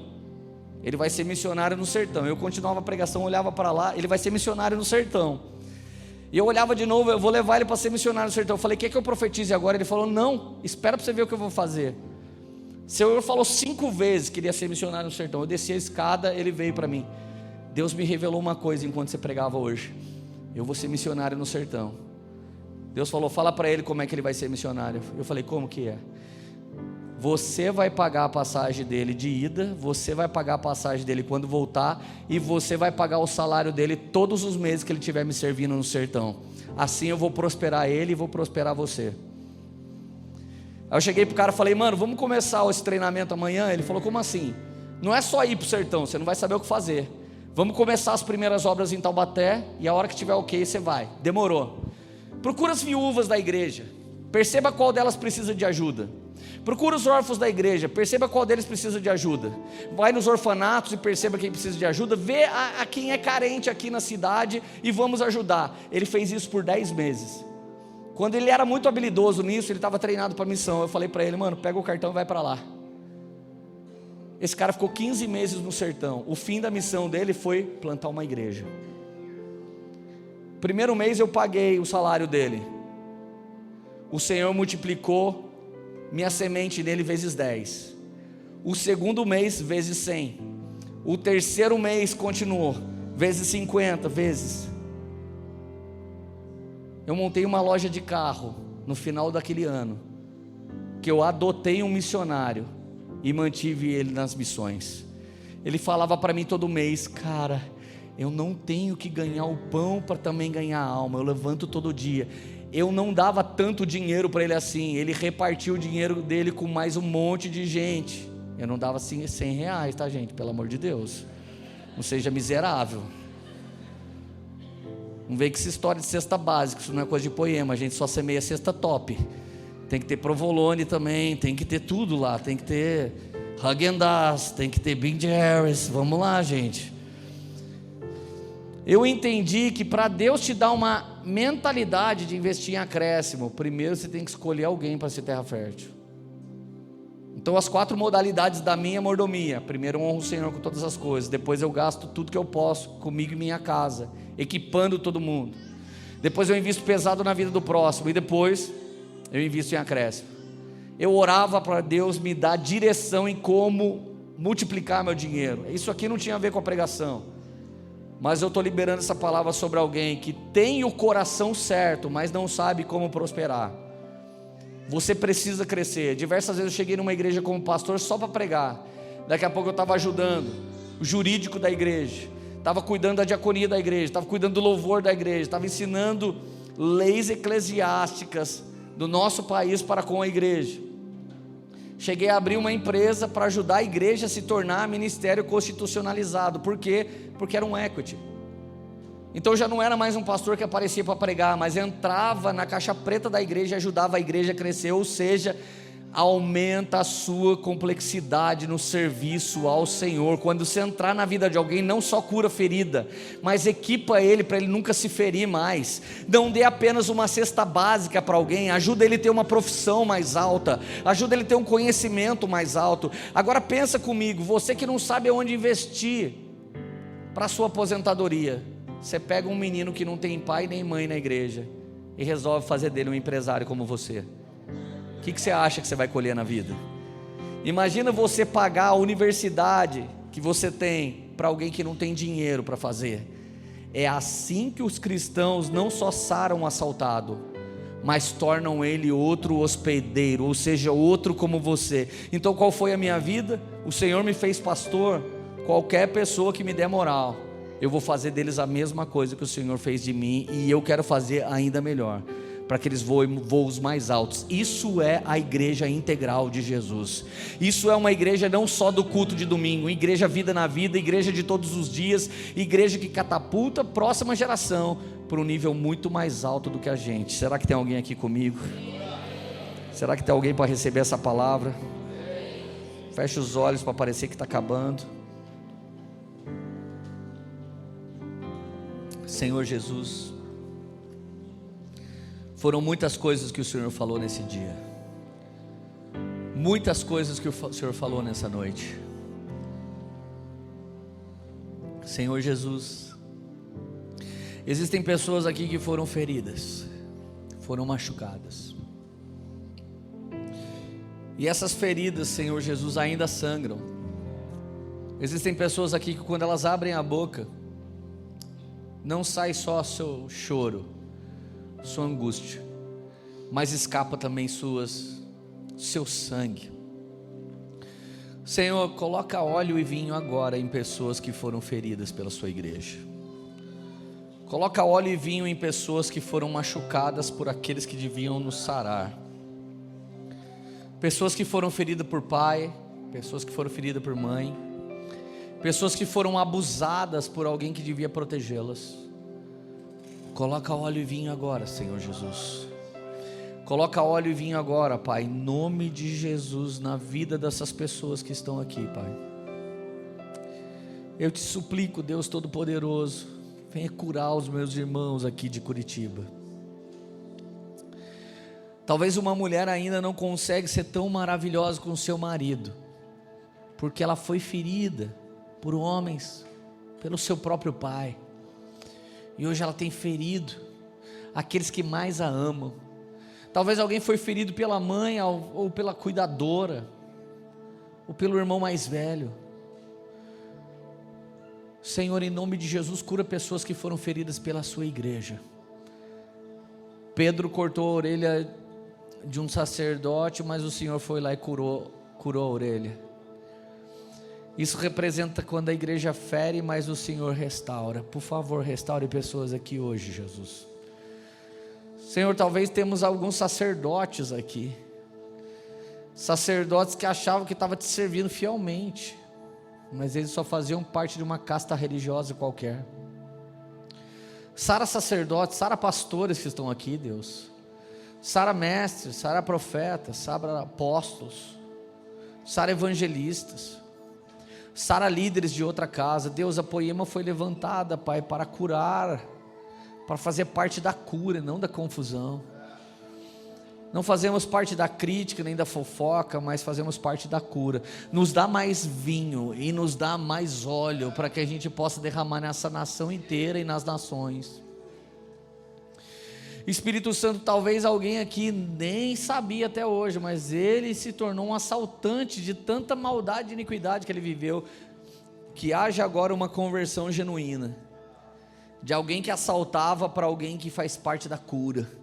ele vai ser missionário no sertão. Eu continuava a pregação, olhava para lá, ele vai ser missionário no sertão. E eu olhava de novo, eu vou levar ele para ser missionário no sertão. Eu falei, quer que eu profetize agora? Ele falou, não, espera para você ver o que eu vou fazer. O Senhor falou 5 vezes que queria ser missionário no sertão. Eu desci a escada, ele veio para mim. Deus me revelou uma coisa enquanto você pregava hoje. Eu vou ser missionário no sertão. Deus falou, fala para ele como é que ele vai ser missionário. Eu falei, como que é? Você vai pagar a passagem dele de ida, você vai pagar a passagem dele quando voltar, e você vai pagar o salário dele todos os meses que ele estiver me servindo no sertão. Assim eu vou prosperar ele e vou prosperar você. Aí eu cheguei pro cara e falei, mano, vamos começar esse treinamento amanhã? Ele falou, como assim? Não é só ir pro sertão, você não vai saber o que fazer. Vamos começar as primeiras obras em Taubaté, e a hora que tiver ok, você vai. Demorou. Procura as viúvas da igreja, perceba qual delas precisa de ajuda. Procura os órfãos da igreja, perceba qual deles precisa de ajuda. Vai nos orfanatos e perceba quem precisa de ajuda. Vê a quem é carente aqui na cidade e vamos ajudar. Ele fez isso por 10 meses. Quando ele era muito habilidoso nisso, ele estava treinado para a missão. Eu falei para ele, mano, pega o cartão e vai para lá. Esse cara ficou 15 meses no sertão. O fim da missão dele foi plantar uma igreja. Primeiro mês eu paguei o salário dele. O Senhor multiplicou minha semente nele vezes 10. O segundo mês vezes 100. O terceiro mês continuou vezes 50 vezes. Eu montei uma loja de carro no final daquele ano, que eu adotei um missionário e mantive ele nas missões. Ele falava para mim todo mês, cara, eu não tenho que ganhar o pão para também ganhar a alma, eu levanto todo dia. Eu não dava tanto dinheiro para ele assim, ele repartiu o dinheiro dele com mais um monte de gente. Eu não dava assim R$100, tá gente, pelo amor de Deus, não seja miserável. Não vem com essa história de cesta básica, isso não é coisa de poema, a gente só semeia cesta top. Tem que ter provolone também, tem que ter tudo lá, tem que ter Häagen-Dazs, tem que ter Ben Jerry's, vamos lá gente. Eu entendi que para Deus te dar uma mentalidade de investir em acréscimo, primeiro você tem que escolher alguém para ser terra fértil. Então as 4 modalidades da minha mordomia: primeiro eu honro o Senhor com todas as coisas, depois eu gasto tudo que eu posso comigo e minha casa, equipando todo mundo, depois eu invisto pesado na vida do próximo, e depois eu invisto em acréscimo. Eu orava para Deus me dar direção em como multiplicar meu dinheiro. Isso aqui não tinha a ver com a pregação, mas eu estou liberando essa palavra sobre alguém que tem o coração certo, mas não sabe como prosperar. Você precisa crescer. Diversas vezes eu cheguei numa igreja como pastor só para pregar. Daqui a pouco eu estava ajudando o jurídico da igreja, estava cuidando da diaconia da igreja, estava cuidando do louvor da igreja, estava ensinando leis eclesiásticas do nosso país para com a igreja. Cheguei a abrir uma empresa para ajudar a igreja a se tornar ministério constitucionalizado. Por quê? Porque era um equity. Então já não era mais um pastor que aparecia para pregar, mas entrava na caixa preta da igreja e ajudava a igreja a crescer. Ou seja, aumenta a sua complexidade no serviço ao Senhor. Quando você entrar na vida de alguém, não só cura ferida, mas equipa ele para ele nunca se ferir mais. Não dê apenas uma cesta básica para alguém, ajuda ele a ter uma profissão mais alta, ajuda ele a ter um conhecimento mais alto. Agora pensa comigo, você que não sabe onde investir para a sua aposentadoria, você pega um menino que não tem pai nem mãe na igreja e resolve fazer dele um empresário como você. O que você acha que você vai colher na vida? Imagina você pagar a universidade que você tem para alguém que não tem dinheiro para fazer. É assim que os cristãos não só saram o assaltado, mas tornam ele outro hospedeiro, ou seja, outro como você. Então qual foi a minha vida? O Senhor me fez pastor. Qualquer pessoa que me der moral, eu vou fazer deles a mesma coisa que o Senhor fez de mim, e eu quero fazer ainda melhor, para que eles voem voos mais altos. Isso é a igreja integral de Jesus. Isso é uma igreja não só do culto de domingo, igreja vida na vida, igreja de todos os dias, igreja que catapulta a próxima geração para um nível muito mais alto do que a gente. Será que tem alguém aqui comigo? Será que tem alguém para receber essa palavra? Feche os olhos para parecer que está acabando. Senhor Jesus, foram muitas coisas que o Senhor falou nesse dia, muitas coisas que o Senhor falou nessa noite. Senhor Jesus, Existem pessoas aqui que foram feridas, foram machucadas, e essas feridas, Senhor Jesus, ainda sangram. Existem pessoas aqui que quando elas abrem a boca, não sai só seu choro, sua angústia, mas escapa também seu sangue. Senhor, coloca óleo e vinho agora em pessoas que foram feridas pela sua igreja. Coloca óleo e vinho em pessoas que foram machucadas por aqueles que deviam nos sarar. Pessoas que foram feridas por pai, pessoas que foram feridas por mãe, pessoas que foram abusadas por alguém que devia protegê-las. Coloca óleo e vinho agora, Senhor Jesus. Coloca óleo e vinho agora, Pai, em nome de Jesus, na vida dessas pessoas que estão aqui, Pai. Eu te suplico, Deus Todo-Poderoso, venha curar os meus irmãos aqui de Curitiba. Talvez uma mulher ainda não consegue ser tão maravilhosa com o seu marido, porque ela foi ferida por homens, pelo seu próprio pai, e hoje ela tem ferido aqueles que mais a amam. Talvez alguém foi ferido pela mãe, ou pela cuidadora, ou pelo irmão mais velho. Senhor, em nome de Jesus, cura pessoas que foram feridas pela sua igreja. Pedro cortou a orelha de um sacerdote, mas o Senhor foi lá e curou a orelha. Isso representa quando a igreja fere, mas o Senhor restaura. Por favor, restaure pessoas aqui hoje, Jesus. Senhor, talvez temos alguns sacerdotes aqui, sacerdotes que achavam que estavam te servindo fielmente, mas eles só faziam parte de uma casta religiosa qualquer. Sara sacerdotes, sara pastores que estão aqui, Deus. Sara mestres, sara profetas, sara apóstolos, sara evangelistas, sara líderes de outra casa. Deus, a Poema foi levantada, Pai, para curar, para fazer parte da cura, não da confusão. Não fazemos parte da crítica nem da fofoca, mas fazemos parte da cura. Nos dá mais vinho e nos dá mais óleo, para que a gente possa derramar nessa nação inteira e nas nações. Espírito Santo, talvez alguém aqui nem sabia até hoje, mas ele se tornou um assaltante de tanta maldade e iniquidade que ele viveu, que haja agora uma conversão genuína, de alguém que assaltava para alguém que faz parte da cura,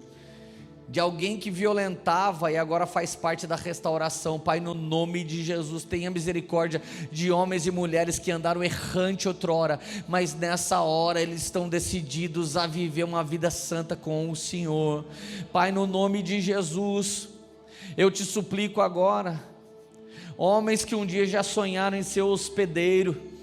de alguém que violentava e agora faz parte da restauração. Pai, no nome de Jesus, tenha misericórdia de homens e mulheres que andaram errante outrora, mas nessa hora eles estão decididos a viver uma vida santa com o Senhor. Pai, no nome de Jesus, eu te suplico agora, homens que um dia já sonharam em ser hospedeiro,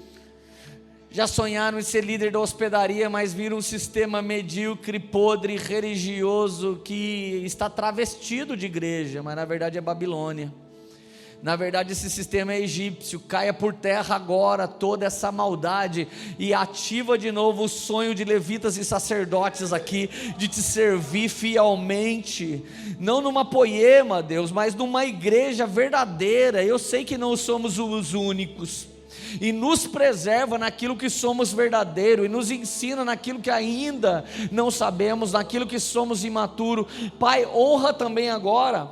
já sonharam em ser líder da hospedaria, mas viram um sistema medíocre, podre, religioso, que está travestido de igreja, mas na verdade é Babilônia. Na verdade esse sistema é egípcio. Caia por terra agora toda essa maldade e ativa de novo o sonho de levitas e sacerdotes aqui, de te servir fielmente, não numa Poema, Deus, mas numa igreja verdadeira. Eu sei que não somos os únicos, e nos preserva naquilo que somos verdadeiro, e nos ensina naquilo que ainda não sabemos, naquilo que somos imaturo. Pai, honra também agora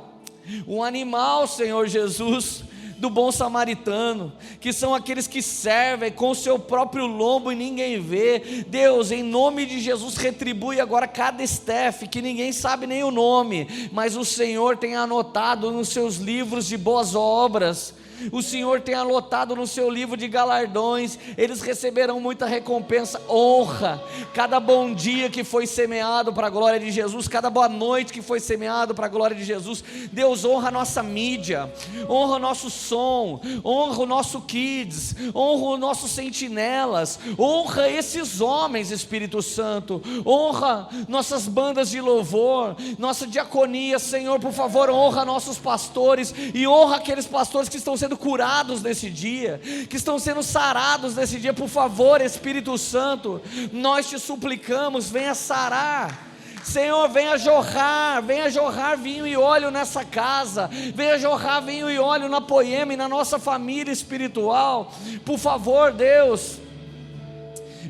um animal, Senhor Jesus, do bom samaritano, que são aqueles que servem com o seu próprio lombo e ninguém vê. Deus, em nome de Jesus, retribui agora cada staff, que ninguém sabe nem o nome, mas o Senhor tem anotado nos seus livros de boas obras, o Senhor tem anotado no seu livro de galardões. Eles receberão muita recompensa. Honra cada bom dia que foi semeado para a glória de Jesus, cada boa noite que foi semeado para a glória de Jesus. Deus, honra a nossa mídia, honra o nosso som, honra o nosso kids, honra os nossos sentinelas, honra esses homens, Espírito Santo, honra nossas bandas de louvor, nossa diaconia. Senhor, por favor, honra nossos pastores, e honra aqueles pastores que estão sendo curados nesse dia, que estão sendo sarados nesse dia. Por favor, Espírito Santo, nós te suplicamos, venha sarar. Senhor, venha jorrar vinho e óleo nessa casa, venha jorrar vinho e óleo na Poema e na nossa família espiritual. Por favor, Deus,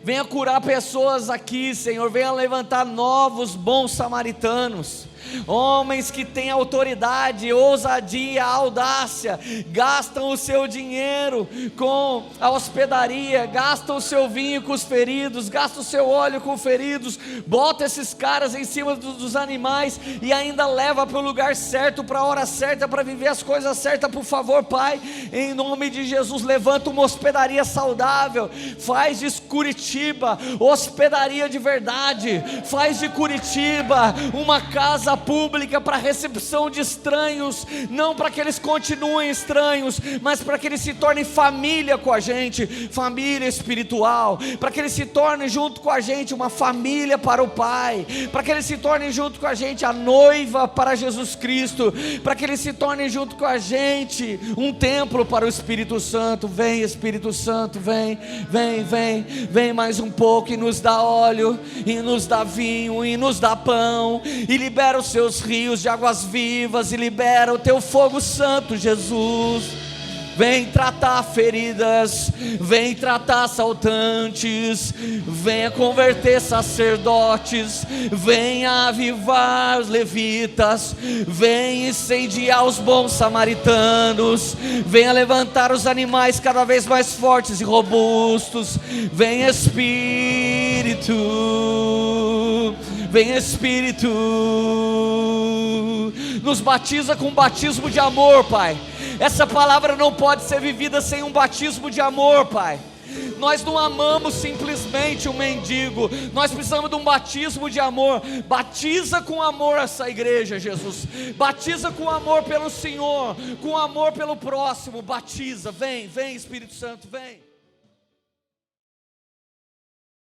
venha curar pessoas aqui, Senhor, venha levantar novos bons samaritanos, homens que têm autoridade, ousadia, audácia, gastam o seu dinheiro com a hospedaria, gastam o seu vinho com os feridos, gastam o seu óleo com os feridos, bota esses caras em cima dos animais e ainda leva para o lugar certo, para a hora certa, para viver as coisas certas. Por favor, Pai, em nome de Jesus, levanta uma hospedaria saudável, faz de Curitiba hospedaria de verdade, faz de Curitiba uma casa pública para recepção de estranhos, não para que eles continuem estranhos, mas para que eles se tornem família com a gente, família espiritual, para que eles se tornem junto com a gente uma família para o Pai, para que eles se tornem junto com a gente a noiva para Jesus Cristo, para que eles se tornem junto com a gente um templo para o Espírito Santo. Vem, Espírito Santo, vem, vem, vem, vem mais um pouco e nos dá óleo, e nos dá vinho, e nos dá pão, e libera os seus rios de águas vivas, e libera o teu fogo santo, Jesus. Vem tratar feridas, vem tratar assaltantes, venha converter sacerdotes, venha avivar os levitas, venha incendiar os bons samaritanos, venha levantar os animais cada vez mais fortes e robustos. Vem Espírito, vem Espírito, nos batiza com um batismo de amor, Pai. Essa palavra não pode ser vivida sem um batismo de amor, Pai. Nós não amamos simplesmente um mendigo, nós precisamos de um batismo de amor. Batiza com amor essa igreja, Jesus. Batiza com amor pelo Senhor, com amor pelo próximo. Batiza, vem, vem Espírito Santo, vem.